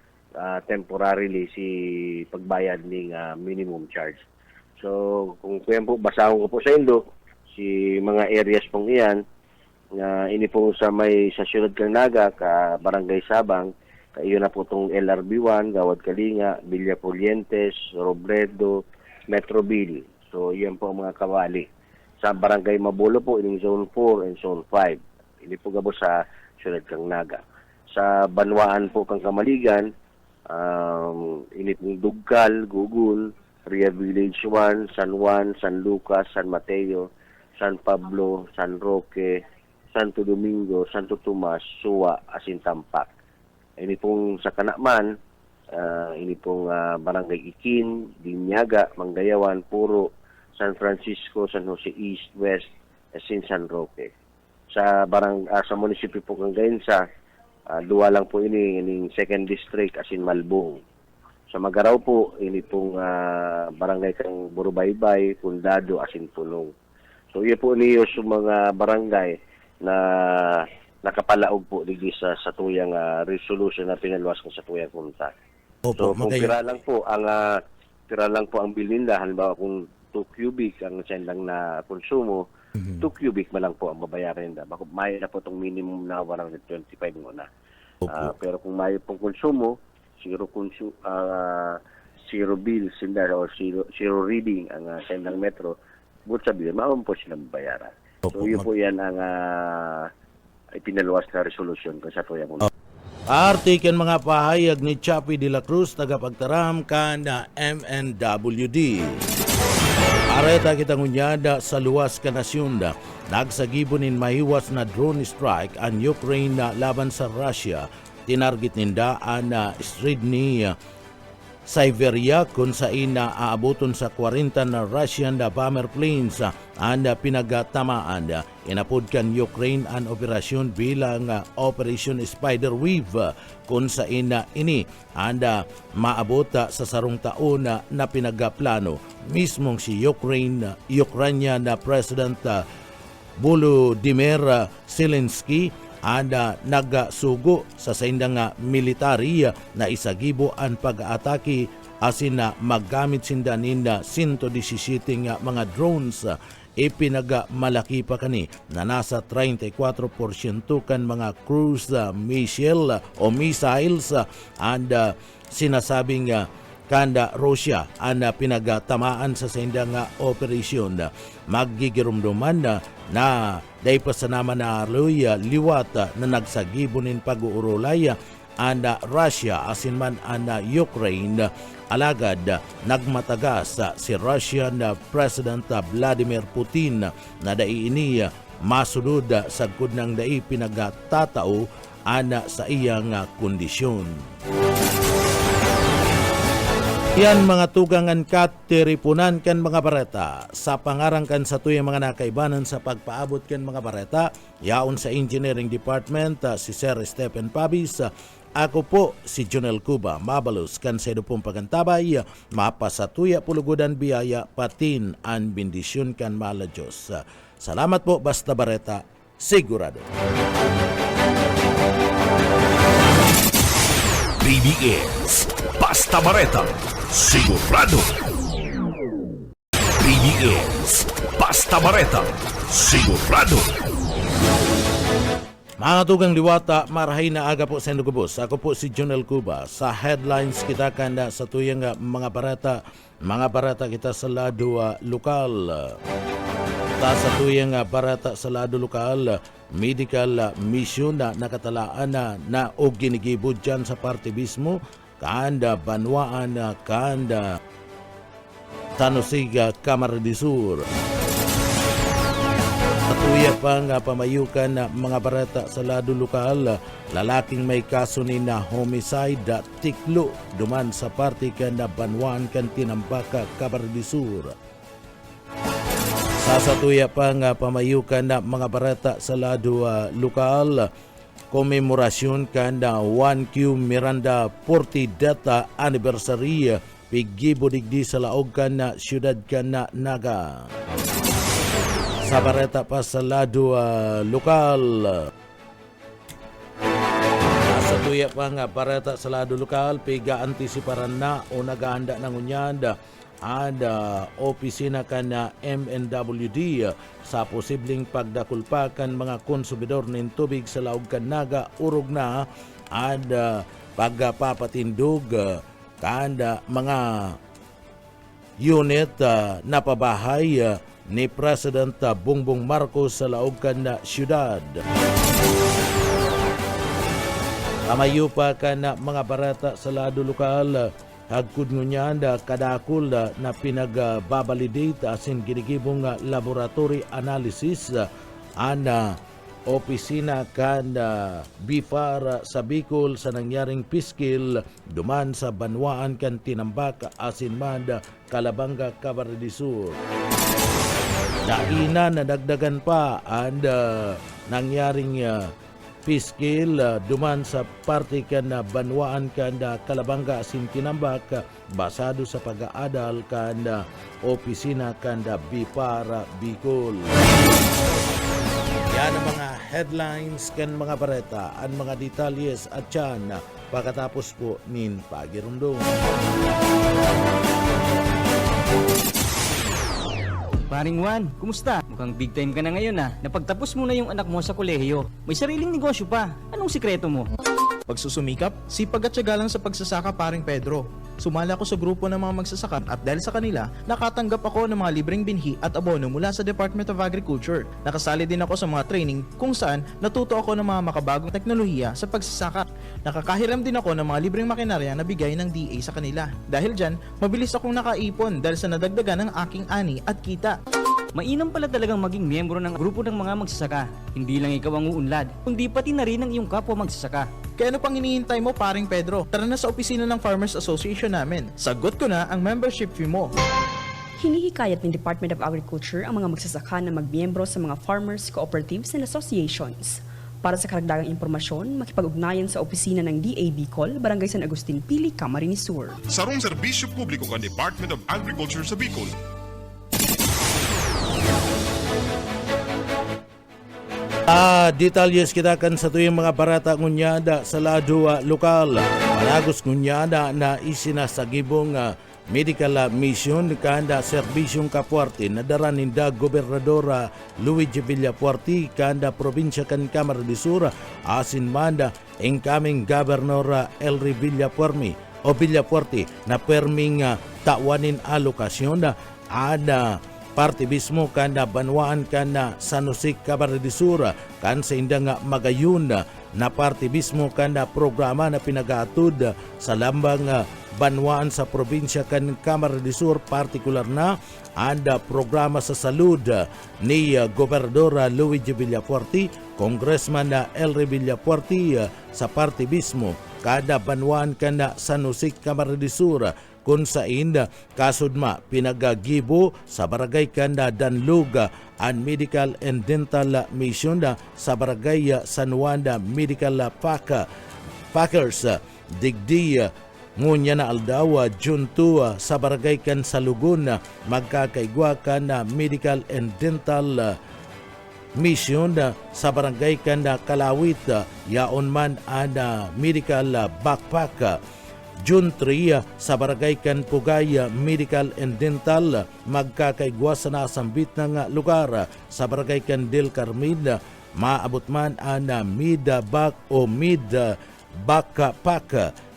temporarily si pagbayad ng minimum charge. So kung kuyan po, basahon ko po sa indo, si mga areas pong iyan, ini po sa syudad kang Naga, ka Barangay Sabang, iyon na po itong LRB1, Gawad Kalinga, Villa Polientes, Robredo, Metroville. So, iyan po ang mga kawali. Sa Barangay Mabulo po, ining Zone 4 and Zone 5. Ini po gabo sa syudad kang Naga. Sa Banwaan po kang Kamaligan, ini pong Duggal, Gugul, Ria Village 1, San Juan, San Lucas, San Mateo, San Pablo, San Roque, Santo Domingo, Santo Tomas, Suwa, asin Tampak. Ini pong sa Kanaman, ini pong Barangay Ikin, Binyaga, Manggayawan, Puro, San Francisco, San Jose East, West, asin San Roque. Sa sa munisipyo po Cagayensa, duwa lang po ining 2nd District asin Malbong. Sa Magaraw po, ini pong barangay kang Burubaybay, Pundado, asin Punong. So iya po niyo sa mga barangay na nakapalaog po digi sa tuyang resolution na pinaluwas ko sa tuyang kunta. So kung pira lang po ang bilin nila, halimbawa kung 2 cubic ang sendang na konsumo, 2 cubic man lang po ang babayaran nila. May na po itong minimum na 125 muna. Pero kung may pong konsumo, zero bills sila o zero reading ang sendang metro, but sabi, maawang po silang bayaran. So yun po yan ang ipinaluwas na resolution ko sa tuyang kunta. Artiken mga pahayag ni Chapi de la Cruz, tagapagtaram kan MNWD. Areta kitang unyada sa luwas ka nasyon da. Nagsagibonin mahiwas na drone strike ang Ukraine na laban sa Russia. Tinarget ninda ang street ni Siberia kung saan aabuton sa 40 na Russian bomber planes ang pinagatamaan. Inapod kan Ukraine ang operasyon bilang Operation Spiderweave kung saan ini ang maabot sa sarong taon na pinagaplano. Mismong si Ukrainian na President Volodymyr Zelensky anda nagasugo sa saindang military na isagibo ang pag-atake asin na maggamit sindanin na 117 mga drones. Ipinagmalaki pa kani na nasa 34% kan mga cruise missiles and sinasabing kanda Russia ang pinagatamaan sa saindang operasyon. Magigirumduman na dahil pa sa naman na liwat na nagsagibonin pag-uurulay ang Russia asin man ang Ukraine. Alagad nagmatagas si Russian President Vladimir Putin na daiini masulod sa kudnang dai pinagtatao ana sa iyang kondisyon. Yan mga tugangan katiripunan kan mga bareta. Sa pangarang kan sa tuyang mga nakaibanan sa pagpaabot kan mga bareta, yaon sa Engineering Department si Sir Stephen Pabis. Ako po si Jonel Cuba, mabalos kan sa pong pagantabay, mapasatuya pulugudan biyaya, patin ang bendisyon kan mala Diyos. Salamat po, basta bareta, sigurado. BBS Basta Bareta, sigurado. BBS Basta Bareta, sigurado. Mga tugang liwata, marahay na aga po sa Indugubos. Ako po si Jonel Cuba. Sa headlines kita kanda sa tuyang mga barata kita sa lado lokal. Sa tuyang barata sa lado lokal, medical mission na nakatalaan na o ginigibod dyan sa partibismo, kanda Banwaan, kanda Tanosiga, Camarines Sur. Patuya pang pamayukan mga barata sa lado lokal, lalaking may kaso ni na homicide tiklo duman sa party kan na Banwaan kan Tinambaka, Camarines Sur. Sasatuya pang pamayukan mga barata sa lado lokal, komemorasyon kan na 1Q Miranda 40 data anniversary pigibodigdi sa laog kan na syudad kan na Naga. Sa bareta pa sa lado lokal. Sa tuya pa nga bareta sa lado lokal, piga antisiparan na o nagahanda ng unyanda ada opisina kan na MNWD sa posibleng pagdakulpakan mga konsumidor ng tubig sa laog kan Naga, urog na ada pagpapatindog kanda mga unit na pabahay ni President Bongbong Marcos sa laog kan na syudad. Kamayo pa kan na mga barata sa lado lokal, hagkud ngunyan da kadakul na pinagbabalidate asin ginigibong laboratory analysis ana opisina kan BIFAR sa Bicol sa nangyaring piskil duman sa Banwaan kan Tinambak asin man Calabanga, Camarines del Sur. Daina na dagdagan pa ang nangyaring piskil duman sa parte kan Banwaan kan Calabanga asin Tinambak basado sa pag-aadal kan opisina kan BIFAR Bicol. Yan ang mga headlines kan mga bareta, ang mga detalyes at yan pagkatapos po nin pagirundong. Paring Juan, kumusta? Mukhang big time ka na ngayon Napagtapos mo na yung anak mo sa kolehiyo. May sariling negosyo pa. Anong sikreto mo? Pagsusumikap, sipag at tiyaga lang sa pagsasaka paring Pedro. Sumali ako sa grupo ng mga magsasaka at dahil sa kanila, nakatanggap ako ng mga libreng binhi at abono mula sa Department of Agriculture. Nakasali din ako sa mga training kung saan natuto ako ng mga makabagong teknolohiya sa pagsasaka. Nakakahiram din ako ng mga libreng makinarya na bigay ng DA sa kanila. Dahil dyan, mabilis akong nakaipon dahil sa nadagdagan ng aking ani at kita. Mainam pala talagang maging miyembro ng grupo ng mga magsasaka. Hindi lang ikaw ang uunlad, kundi pati na rin ang iyong kapwa magsasaka. Kaya ano pang hinihintay mo paring Pedro? Tara na sa opisina ng Farmers Association namin. Sagot ko na ang membership fee mo. Hinihikayat ng Department of Agriculture ang mga magsasaka na magmiyembro sa mga farmers, cooperatives and associations. Para sa karagdagang impormasyon, makipag-ugnayan sa opisina ng DA Bicol, Barangay San Agustin Pili, Camarines Sur. Sarong serbisyo publiko kan Department of Agriculture sa Bicol. Detalyes kita kan sa tuyong mga barata ngunyada sa lado lokal. Managos ngunyada na isinasagibong medical mission kanda serbisyong kapuarte na daraninda Gobernadora Luigi Villapuerte kanda probinsya kan Camarines del Sur asin manda incoming Governor Elry Villapuerte na perming tawanin alokasyon na ada parte mismo kanda Banwaan kanda San Jose, Camarines del Sur kan sa indang magayun na parte mismo kanda programa na pinagatud sa lambang Banwaan sa probinsya kan Camarines del Sur, partikular na ang programa sa salud ni Gobernador Luigi Villapuerte, Congressman Elry Villapuerte sa parte mismo kada Banwaan kanda San Jose, Camarines del Sur kung saan kasudma pinagagibo sa barangay kanda Danlug ang Medical and Dental Mission sa barangay San Juan Medical Packers digdi ngunya na aldaw June 2 sa barangay kan Salugon magkakaigwa kan Medical and Dental Mission sa barangay kan Kalawit yaon man ang medical backpack. June 3 sa barangay kan Pugay Medical and Dental magkakaigwa sa nasambit ng lugar sa barangay kan Del Carmen maabot man ang mid-back o mid-backpack.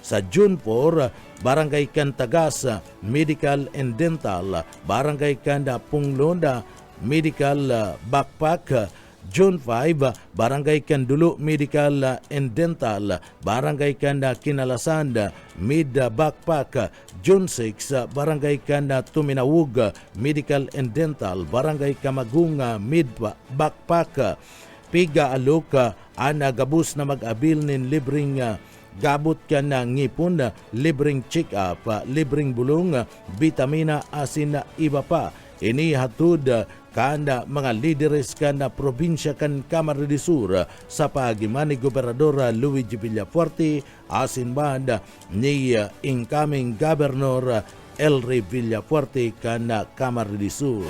Sa June 4 barangay kan Tagas Medical and Dental, barangay kan Punglonda Medical Backpack. June 5, Barangay Kandulo Medical and Dental, Barangay Kanda Kinalasan Mid Backpack. June 6, Barangay Kanda Tuminawug Medical and Dental, Barangay Kamagunga Mid Backpack. Piga Aluka ana gabus na mag-abil nin libreng gabot ka na ngipon, libreng check-up, libreng bulong, vitamina, asin na iba pa. Ini hatud kanda mga lideres kanda probinsya kan Camarines del Sur sa pagiman ni Gobernador Luigi Villapuerte asin banda ni incoming Governor Elry Villapuerte kanda Camarines del Sur.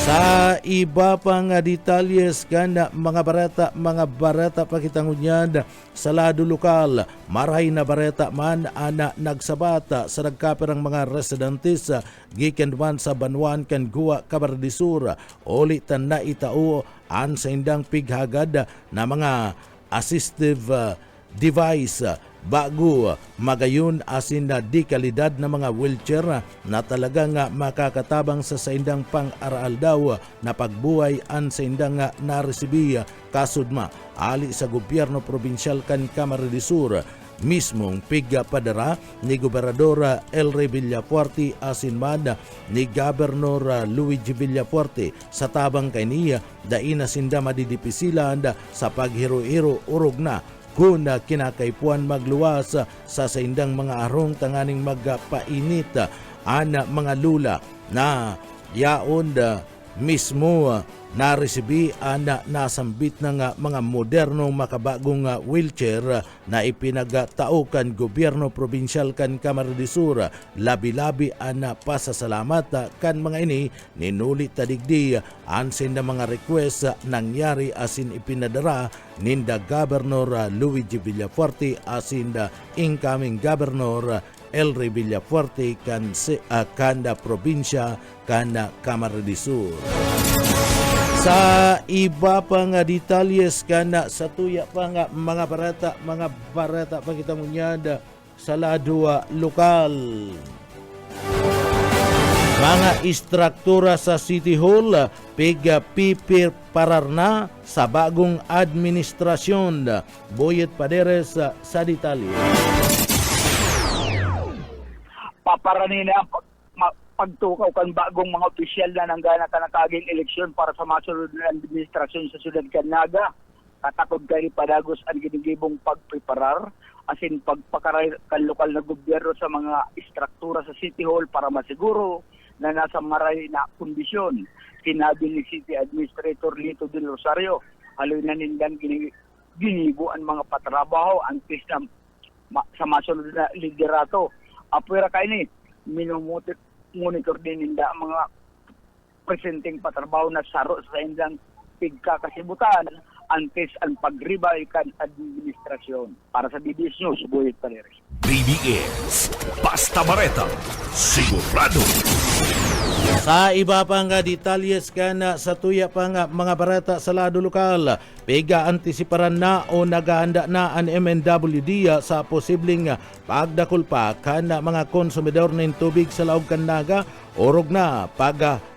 Sa iba pang detalyes kanda mga barata pakitangunyad sa lado lokal, marahay na barata man ana nagsabata sa nagkaperang mga residentes gikan man sa Banwaan kan Guwa, Camarines del Sur, ulitan na itao an sa indang pighagad na mga assistive device bago magayon asin na di kalidad na mga wheelchair na talagang makakatabang sa saindang pang-aral daw na pagbuhay an saindang naresibi kasudma ali sa gobyerno probinsyal kan Camarines del Sur mismong pigapadara ni Gobernador Elry Villafuerte asin man ni Gobernador Luigi Villafuerte sa tabang kay niya daina sinda madidipisilan sa paghiro-hiro urog na kung kinakaipuan magluwas sa saindang mga arong tanganing magpainit ana mga lula na yaon mismo naresibi ana nasambit na nga mga modernong makabagong wheelchair na ipinagtaukan gobyerno probinsyal kan Camarines Sur. Labi-labi ana pasasalamat kan mga ini ninuli tadigdi ansin na mga request nangyari asin ipinadara ninda Governor Luigi Villafuerte asin incoming Governor Elry Villafuerte kanda probinsya kanda Camarines Sur. Sa iba pa nga detalyes kana sa tuya pa nga mga barata pa kita munyada sa ladwa lokal. Mga istruktura sa City Hall pipir pararna sa bagong administrasyon. Boyet Paderes sa detalye. Paparanin na pagtukaw kan bagong mga opisyal na nanggana ka nakaging eleksyon para sa masunod na administrasyon sa Siyudad Canaga. Katakod kayo padagos ang ginigibong pagpreparar asin pagpakaray kan lokal na gobyerno sa mga istruktura sa City Hall para masiguro na nasa maray na kondisyon. Sinabi ni City Administrator Lito del Rosario, haloy na nindan ginibo ang mga patrabaho antes na sa masunod na liderato. Apwera kayo ni, monitor din ninda mga presenting patrabaho na saro sa indang pigkakasibutan antes ang pagribay kan administrasyon. Para sa BBS News, Boyet Paderes. BBS, Basta Bareta, sigurado. Sa iba pa nga detalyes kana sa tuya pa nga mga barata sa lado lokal, pega antisiparan na o nagahanda na ang MNWD sa posibleng pagdakol pa kana mga konsumidor ng tubig sa laog Canaga. Orog na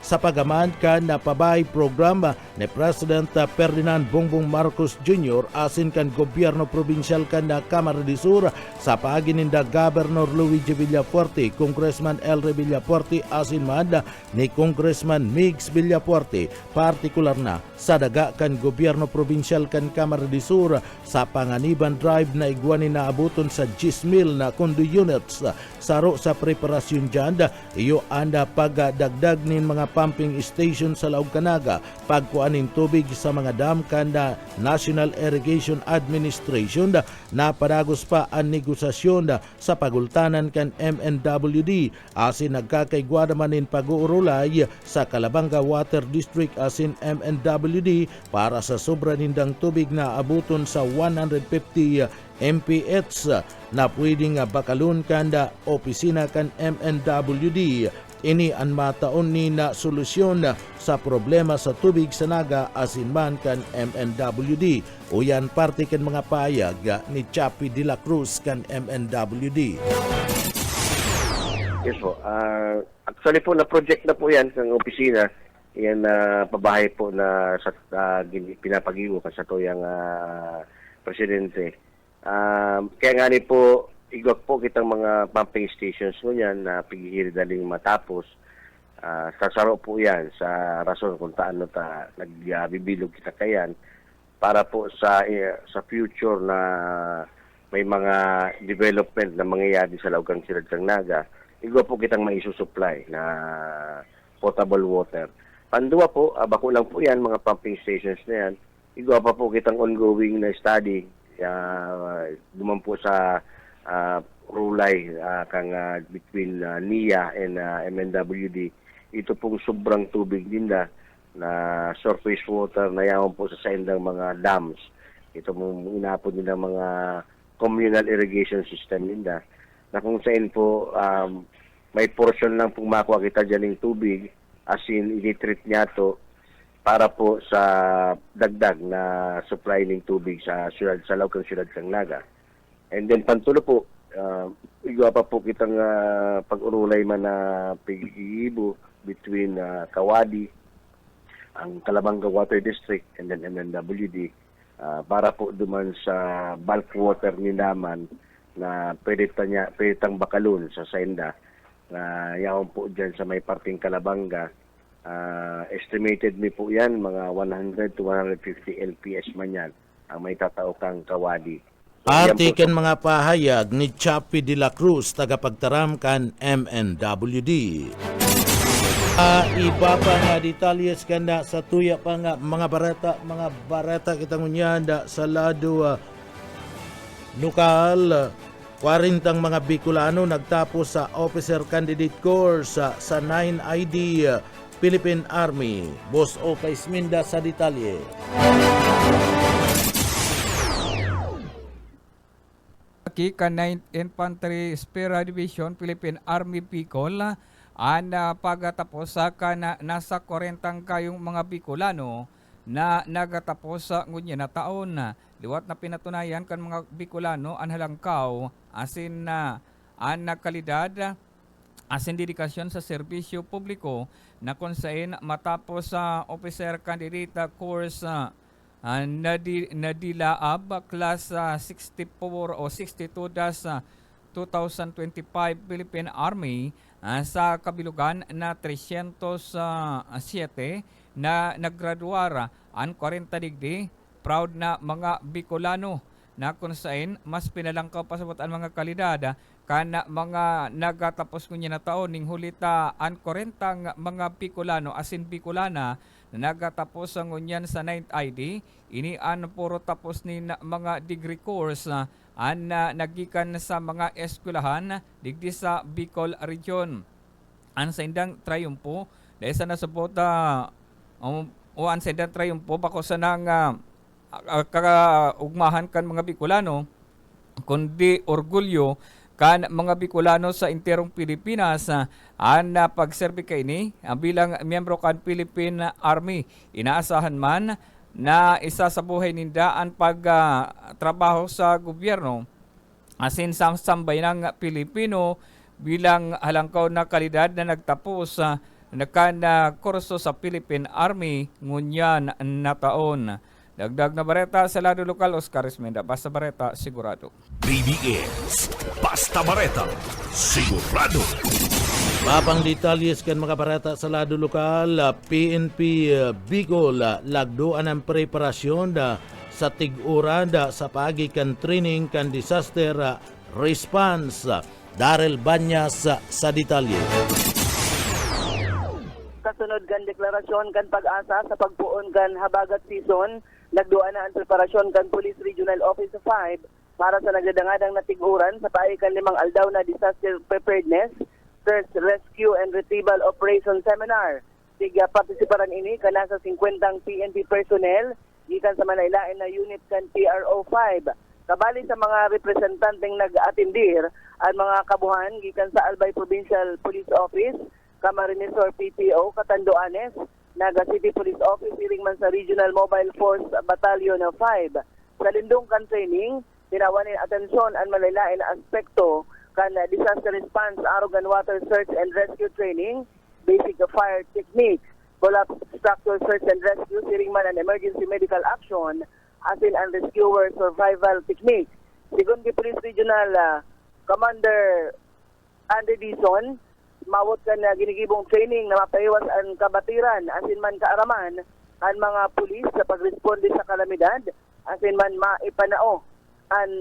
sa pagaman kan na pabay program ni President Ferdinand Bongbong Marcos Jr. asin kan gobyerno probinsyal kan na Camarines Sur sa pagininda Governor Luigi Villafuerte, Congressman Elry Villafuerte asin man ni Congressman Migs Villafuerte, partikular na sa daga kan gobyerno probinsyal kan Camarines Sur sa Panganiban Drive na igwanin na abuton sa 10,000 na condo units saro sa preparasyon dyan iyo anda pagdagdag nin mga pumping station sa Laog Canaga, pagkuanin tubig sa mga dam kanda National Irrigation Administration na padagos pa ang negosasyon sa pagultanan kan MNWD asin nagkakaigwada manin pag-uurulay sa Calabanga Water District asin MNWD para sa sobra nindang tubig na abuton sa 150 MPH na pwedeng bakalun kanda opisina kan MNWD. Ini ang mataon ni na solusyon sa problema sa tubig sa Naga asin man kan MNWD. O yan parte kan mga payag ni Chapi de la Cruz kan MNWD. Yes po. Actually po na-project na po yan ng opisina. Yan pabahay po na sa pinapagiwo sa tuyang presidente. Kaya nga ni po igwag po kitang mga pumping stations mo yan na pigihiri daling matapos. Sasaro po yan sa rason kung taano nagbibilog kita kayan para po sa future na may mga development na mangyayari sa Laogang Siradkang Naga. Igwag po kitang maisusupply na potable water. Pandua po, bako lang po yan, mga pumping stations na yan. Igwag pa po kitang ongoing na study duman po sa rulay kang between NIA and MNWD. Ito pong sobrang tubig din na surface water na yaman po sa saindang mga dams. Ito pong inapon din ng mga communal irrigation system nila na kung saan po may portion lang pong makuha kita dyan ng tubig as in i-treat niya to para po sa dagdag na supply ng tubig sa Laogang Siradkang Naga. And then pantulo po, igwa pa po kitang pag-urulay man na pag-iibo between Kawadi, ang Calabanga Water District, and then MNWD para po duman sa bulk water ni naman na pwedeng bakalun sa senda na yaon po dyan sa may parting Calabanga. Estimated mi po yan, mga 100 to 150 LPS man yan ang may tatao kang kawali. So, yan po Artiken mga pahayag ni Chappie de la Cruz, tagapagtaram kan MNWD. Iba pa nga detalyes kanda sa tuya pa nga mga barata kitang unyanda sa lado lokal. 40 mga Bicolano nagtapos sa officer candidate course sa 9ID Philippine Army. Boss Opay Sminda sa detalye. Ka 9th Infantry Spera Division Philippine Army Bicol pagkatapos sa nasa 40 kayong mga Bicolano na nagatapos sa ngunya na taon. Liwat na pinatunayan kan mga Bicolano ang halangkaw asin na kalidad asin dedikasyon sa serbisyo publiko na kung saan matapos sa officer candidate course Nadilaab class 64 o 62-2025 Philippine Army sa kabilugan na 307 na naggraduara ang 40 digdi proud na mga Bicolano na kung saan mas pinalangkaw pasabot ang mga kalidad kana mga nagatapos kunya na taon ning hulita ang 40 mga Bicolano asin Bicolana na nagatapos ang unyan sa 9th ID ini an puro tapos ni mga degree course nagikan sa mga eskwelahan digdi sa Bicol Region. Ang sendang triumpo dahil sa nasabot ang sendang triumpo bako sa nang kaugmahan kan mga Bicolano kundi orgulyo kan mga Bicolano sa interong Pilipinas pagserbi kay ni bilang miyembro kan Philippine Army. Inaasahan man na isa sa buhay ninda ang pagtrabaho sa gobyerno asin sambay ng Pilipino bilang halangkaw na kalidad na nagtapos na kurso sa Philippine Army ngunyan na taon. Dagdag na bareta sa lado lokal, Oscar Esmenda. Basta bareta, sigurado. BBS Basta Bareta, sigurado. Papang detalyes kan mga barata sa lado lokal, PNP Bicol lagdoan ang preparasyon sa tig-uran sa pagikan training kan disaster response. Darrell Banyas sa detalye. Kasunod kan deklarasyon kan pag-asa sa pagpuon kan habagat season, nagduan na ang preparasyon kan Police Regional Office 5 para sa nagdadangadang natiguran sa paikan 5 aldaw na disaster preparedness, search, rescue and retrieval operation seminar. Tiga partisiparan ini kana sa 50 PNP personnel gikan sa manailain na unit kan PRO 5. Kabali sa mga representanteng nag-atindir ang mga kabuhan gikan sa Albay Provincial Police Office, Camarines Sur PPO, Catanduanes, Naga City Police Office, iring man sa Regional Mobile Force Battalion 5. Sa lindong kan training, tinawanin atensyon ang malalain na aspekto kan disaster response, arogan water search and rescue training, basic fire technique, collapse structure search and rescue, siring man ang emergency medical action, asin ang rescuer survival technique. Sigun kay Police Regional Commander Andre Dizon, mawot ka na ginigibong training na mapaiwas ang kabatiran, asin man kaaraman, ang mga pulis sa pagresponde sa kalamidad, asin man maipanao ang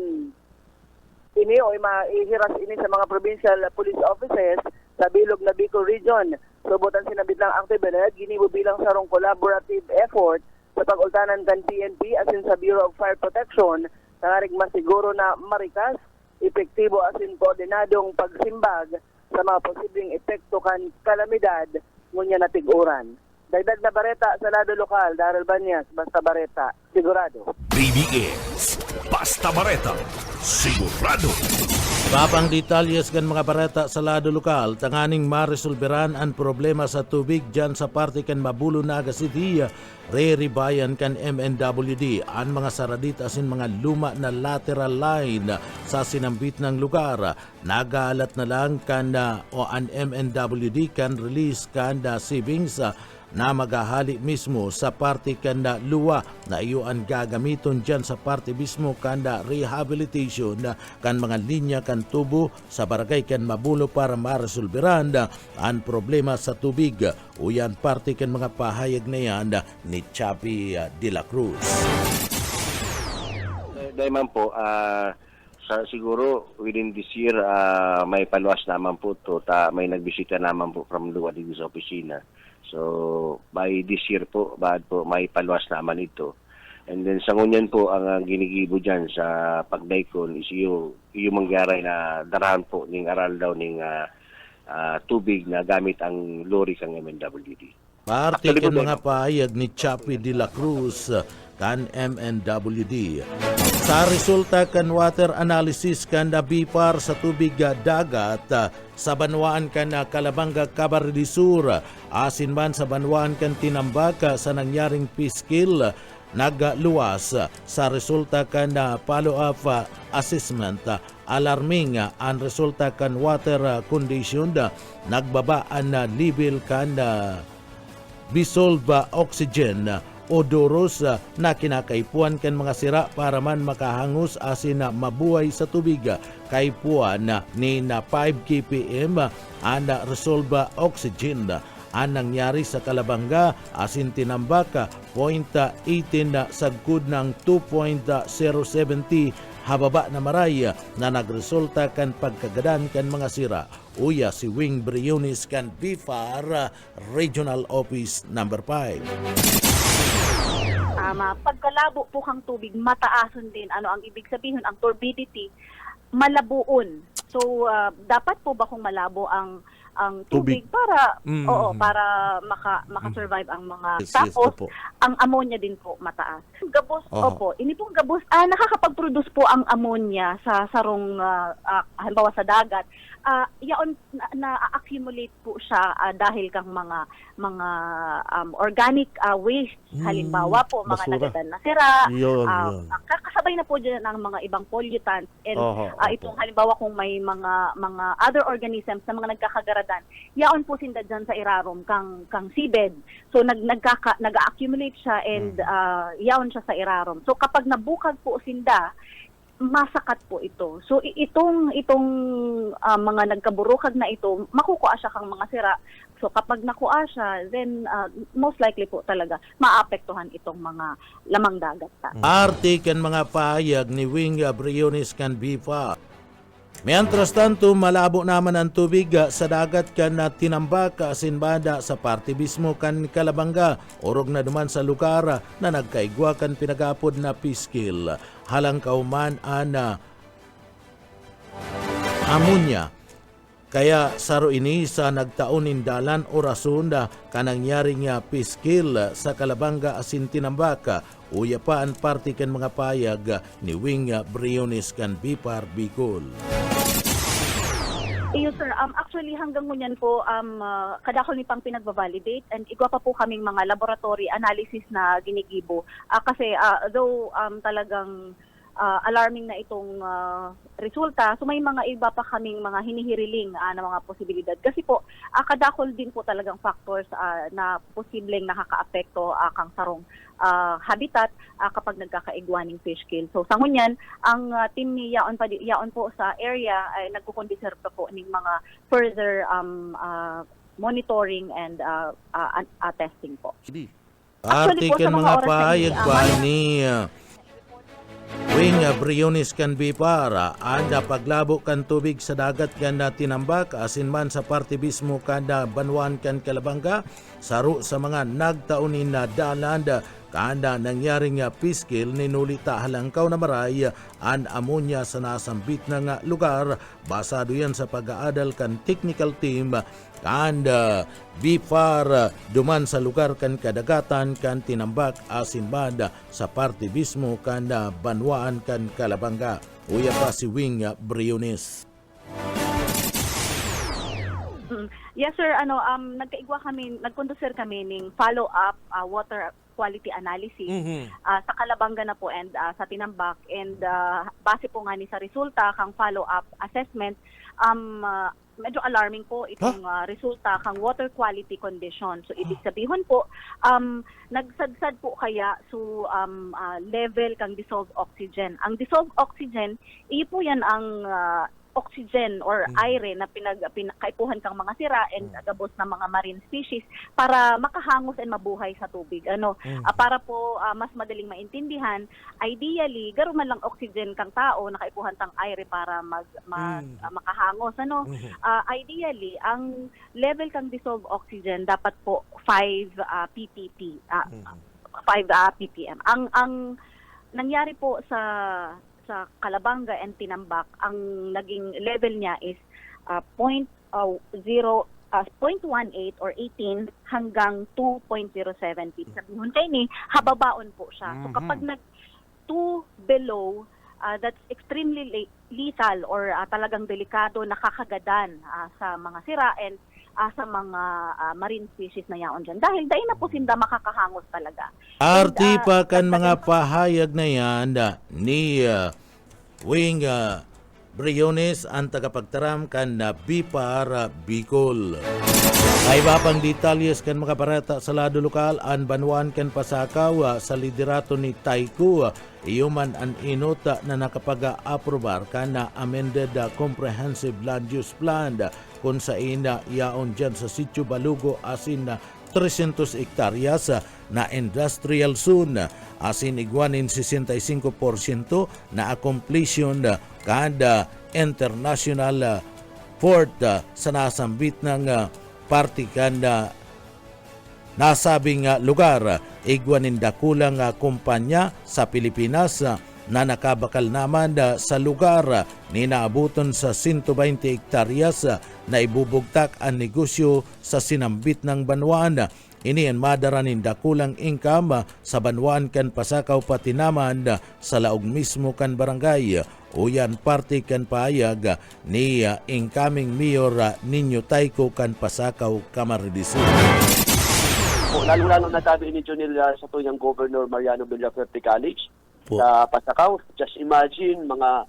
ini o maihiras ini sa mga provincial police offices sa bilog na Bicol Region. Subutan sinabit lang aktibidad, ginibo bilang sarong collaborative effort sa pag-ultanan kan PNP asin sa Bureau of Fire Protection, nangarig masiguro na marikas, epektibo asin koordinadong pagsimbag sa mga posibleng epekto kan kalamidad ngunya na tiguran. Dagdag na bareta sa lado lokal, Darrell Banyas, Basta Bareta, sigurado. BBS Basta Bareta, sigurado. Papang detalyes kan mga barata sa lado lokal, tanganing maresolberan ang problema sa tubig dyan sa parte kan Mabulo Naga City, re-rebayan kan MNWD ang mga saradit asin mga luma na lateral line sa sinambit ng lugar. Nagalat na lang kan o ang MNWD kan release kan savings na magahali mismo sa parte kanda luwa na iyon gagamiton dyan sa parte mismo kanda rehabilitation kan mga linya kan tubo sa barangay kan Mabulo para maresolveran ang problema sa tubig. Uyan parte kan mga pahayag na yan ni Chappy de la Cruz. Dahil man po, siguro within this year, may paluwas naman po to. May nagbisita naman po from Luwa dito sa opisina. So, by this year po, may paluwas naman ito. And then sa ngunyan po, ang ginigibo dyan sa pagdaikon is yung mangyaray na darahan po ng aral daw ng tubig na gamit ang lorry kang MNWD. Parte kan mga pahayag ni Chappy de la Cruz kan MNWD. Sa resulta kan water analysis kan na BIPAR sa tubig dagat sa banwaan kan Calabanga, Cabarete Sur, asin man sa banwaan kan Tinambak sa nangyaring piskil nagluwas sa resulta kan follow-up assessment. Alarming ang resulta kan water condition nagbabaan na level kan dissolved oxygen o doros na kinakaipuan kan mga sira para man makahangos asin na mabuhay sa tubig. Kaipuan ni na 5 kpm ang resolved oxygen. Ang nangyari sa Calabanga asin Tinambak 0.18 na sagkod ng 2.070 hababa na maray na nagresulta kan pagkagadan kan mga sira. Uya si Wing Briones kan BIPAR Regional Office number 5. Pagkalabo po kang tubig, mataason din. Ano ang ibig sabihin? Ang turbidity, malabuon. So, dapat po ba kung malabo ang tubig para para maka-survive ang mga tapos ang ammonia din po mataas. Gabos ini pong gabos nakakapag-produce po ang ammonia sa sarong halimbawa sa dagat. Yaon na-accumulate po siya dahil kang mga organic waste, halimbawa po mga nagadan na sira. Kasabay na po diyan ang mga ibang pollutants and itong halimbawa kung may mga other organisms na mga nagkakagaradan, yaon po sinda dyan sa irarom kang seabed. So nag-accumulate siya and yaon siya sa irarom. So kapag nabukag po sinda, masakat po ito. So itong mga nagkaburukag na ito, makukuha siya kang mga sira. So kapag nakuha siya, then most likely po talaga maapektuhan itong mga lamang dagat. Arte kan mga pahayag ni Wing Briones kan BIPAR. Mientras tanto, malabo naman ang tubig sa dagat kan na Tinambak sinbada sa parte mismo kan Calabanga. Orog na duman sa lugar na nagkaigwa kan pinagapod na piskil. Halang kauman ana ammonia. Kaya saro ini sa nagtaunin dalan o rason kanangyaring piskil sa Calabanga asin Tinambak. Uya pa ang parte kan mga payag ni Wing Briones kan BIPAR Bicol. Yes, sir. Actually, hanggang ngunyan po, kadakol ni pang pinagbavalidate and igwa pa po kaming mga laboratory analysis na ginigibo. Kasi though talagang alarming na itong resulta, so may mga iba pa kaming mga hinihiriling na mga posibilidad. Kasi po, kadakol din po talagang factors na posibleng nakakaapekto kang sarong habitat kapag nagkakaigwaning fish kill. So sa ngunyan, ang team ni Yaon po sa area ay nagkukondiserve pa po ng mga further monitoring and testing po. Arte kan mga pahayag pa ni Wing Briones kan BIPAR anda paglabo kan tubig sa dagat kan na Tinambak asin man sa parte mismo kan na banwan kan Calabanga saro sa mga nagtaunin na dalan kanda nangyaring piskil ninulita halangkaw na maray an ammonia sa nasambit na nga lugar basado yan sa pag-aadal kan technical team kanda BIPAR duman sa lugar kan kadagatan kan Tinambak asin banda sa parte mismo kanda banwaan kan Calabanga. Uya pa si Wing Briones. Yes sir, nagkaigwa kami, nagkonduser kami ng follow-up water quality analysis sa Calabanga na po and sa Tinambak and base po nga ni sa resulta kang follow-up assessment medyo alarming po itong resulta kang water quality condition. So ibig sabihin po nagsadsad po kaya so level kang dissolved oxygen. Ang dissolved oxygen, iyo po yan ang oxygen or air na pinakaipuhan kang mga sira and gabos ng mga marine species para makahangos and mabuhay sa tubig. Para po mas madaling maintindihan, ideally garo man lang oxygen kang tao nakaipuhan tang air para makahangos. Ideally ang level kang dissolved oxygen dapat po 5 ppm. 5 ppm. Ang nangyari po sa Calabanga and Tinambak, ang naging level niya is 0.18 or 18 hanggang 2.07 ppm. Sabihin kayo ni, hababaon po siya. So kapag nag-2 below, that's extremely lethal or talagang delikado, nakakagadan sa mga sira and sa mga marine species na yaon dyan. Dahil dahil na po sinda makakahangos talaga. Arti pa kan mga pahayag na yan ni Wing Briones ang tagapagtaram kan na Bipar Bicol. Ay pang detalyes kan mga parata sa lado lokal an banwan kan pasakaw sa liderato ni Tayko iyuman an inota na nakapag-aprobar kan na amended comprehensive land use plan kung sa ina yaon dyan sa sitio Balugo asin na 300 hektaryas na industrial zone asin iguanin 65% na completion kada international port sa nasambit ng party kanda nasabing lugar iguanin dakulang kumpanya sa Pilipinas na nakabakal naman sa lugar ni naabuton sa 120 hektaryas na ibubugtak ang negosyo sa sinambit ng Banwaan. Ini ang madaranin dakulang income sa Banwaan kan Pasakaw pati naman sa laog mismo kan barangay. Uyan party kan paayag ni incoming Mayor Nino Tayko kan Pasakaw Camarines. Lalo-lalo na tabi ni Junil sa tuyang Governor Mariano Villafuerte College sa Pasakaw. Just imagine mga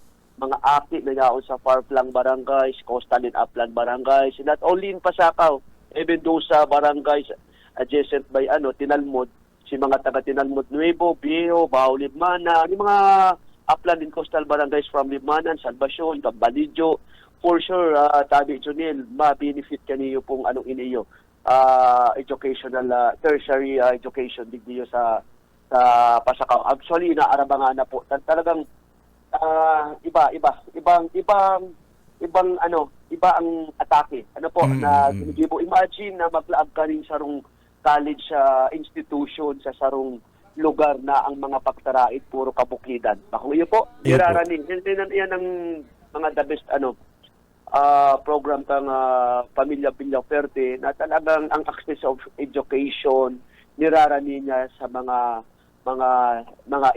aki na yaon sa far-flung barangays, coastal and upland barangays, not only in Pasakaw, even those sa barangays adjacent by Tinalmod, si mga taga Tinalmod Nuevo, Viejo, Bao Libmanan, yung mga upland and coastal barangays from Libmanan, Salvacion, Cambalidjo, for sure, tabi Junil, ma-benefit kaniyo pong iniyo. Educational, tertiary education digdiyo sa Pasakaw. Actually, inaarabangan na po. Talagang iba ang atake. Na ginigibo. Imagine na maglaag ka rin sarong college institution sa sarong lugar na ang mga pagtarait puro kabukidan. Bakong iyo po, iraraning. Yan ang mga the best program kang Pamilya Villafuerte na talagang ang access of education nirarani niya sa mga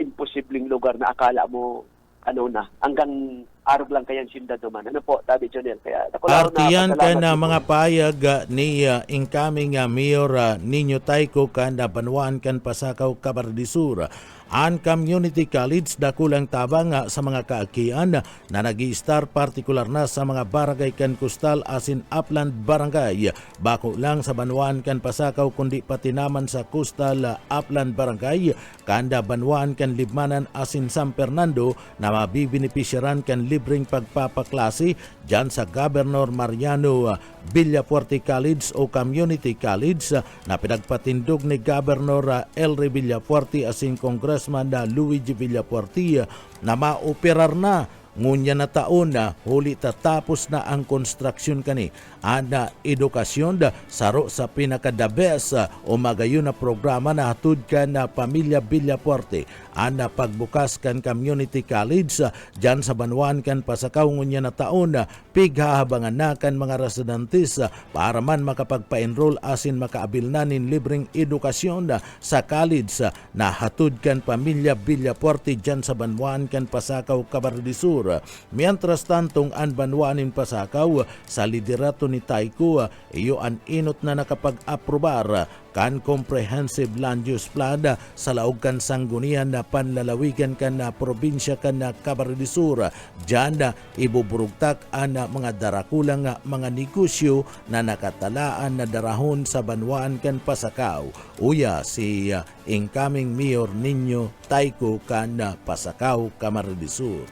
imposibleng lugar na akala mo hanggang arog lang kayan sinda naman. Tabi Jonel. Kaya Artiyan ka na mga payag ni incoming Mayor Nino Tayko kan na Banwaan kan Pasakaw Camarines Sur. Ang community college dakulang tabang sa mga kaakian na nag-i-star partikular na sa mga barangay kan coastal asin upland barangay. Bako lang sa Banwaan kan Pasakaw kundi pati naman sa coastal upland barangay kanda Banwaan kan Libmanan asin San Fernando na mabibinipisyaran kan libreng pagpapaklase dyan sa Governor Mariano Villafuerte College o Community College na pinagpatindog ni Governor Elry Villafuerte asin Congressman na Luigi Villafuerte na maoperar na ngunya na taon na huli tatapos na ang konstruksyon kani ana edukasyon saro sa pinakadabes o magayon na programa na hatud kan na Pamilya Villafuerte ana pagbukas kan community college dyan sa Banwaan kan Pasakaw ngunya na taon pighahabangan na kan mga residentes para man makapagpa-enroll asin makaabil na nin libreng edukasyon sa college na hatud kan Pamilya Villafuerte dyan sa Banwaan kan Pasakaw Camarines Sur. Sur. Mientras tantong an banwanin pasakaw sa liderato ni Taiko, iyo an inot na nakapag-aprobar kan comprehensive land use plan sa laog kan sanggunian na panlalawigan kan na probinsya kan na Camarines Sur. Diyan ibuburugtak ang mga darakulang mga negosyo na nakatalaan na darahon sa banwaan kan Pasakaw. Uya si incoming Mayor Nino Taiko kan Pasakaw, Camarines Sur.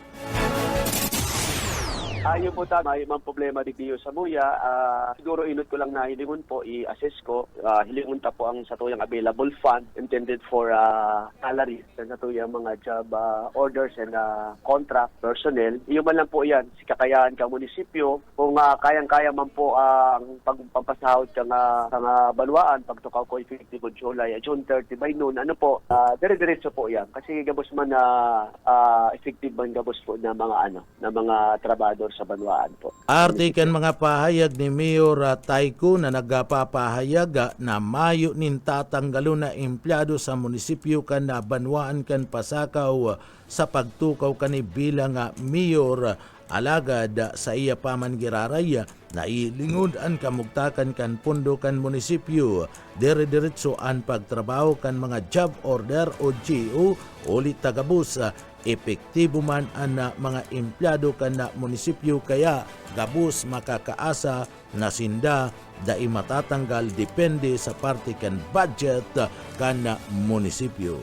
Ayun po may mga problema di Bio sa Muya. Siguro inot ko lang na hilingon po, i-assess ko. Hilingon ta po ang satuyang available fund intended for salaries sa satuyang mga job orders and contract personnel. Iyo man lang po yan, si kakayahan ka munisipyo. Kung kayang-kaya man po ang pagpapasahod ka nga banwaan, pagtukaw ko effective on June 30 by noon, ano po, dire-diretso po yan. Kasi gabos man effective man gabos po na mga trabador sa banwaan po. Artikan mga pahayag ni Mayor Taiko na nagpapahayag na mayo nin tatanggalo na empleyado sa munisipyo kan na banwaan kan Pasakaw sa pagtukaw kani bilang mayor. Alagad sa iya paman giraray na ilingod ang kamugtakan kan pundo kan munisipyo. Dire-diretso ang pagtrabaho kan mga job order o GO ulit tagabus. Epektibo man ang mga empleyado kan na munisipyo kaya gabus makakaasa na sinda dai matatanggal depende sa parte kan budget kan na munisipyo.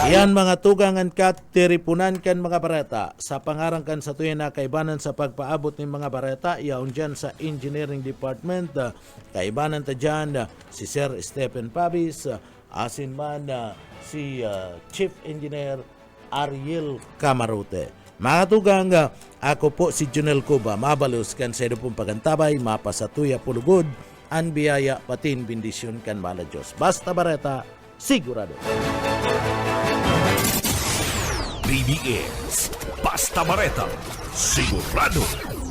Iyan mga tugangan kat tiripunan kan mga bareta sa pangarangkan sa tuyan na kaibanan sa pagpaabot ng mga bareta iyaon dyan sa Engineering Department. Kaibanan ta dyan si Sir Stephen Pabis, asin man si Chief Engineer Ariel Camarute. Mga tugang, ako po si Junel Cuba, mabalos kan sa pong pagantabay, mapasatuya pulugod, ang biyaya patin bendisyon kan mala Diyos. Basta bareta, sigurado. BBS Basta Bareta, sigurado.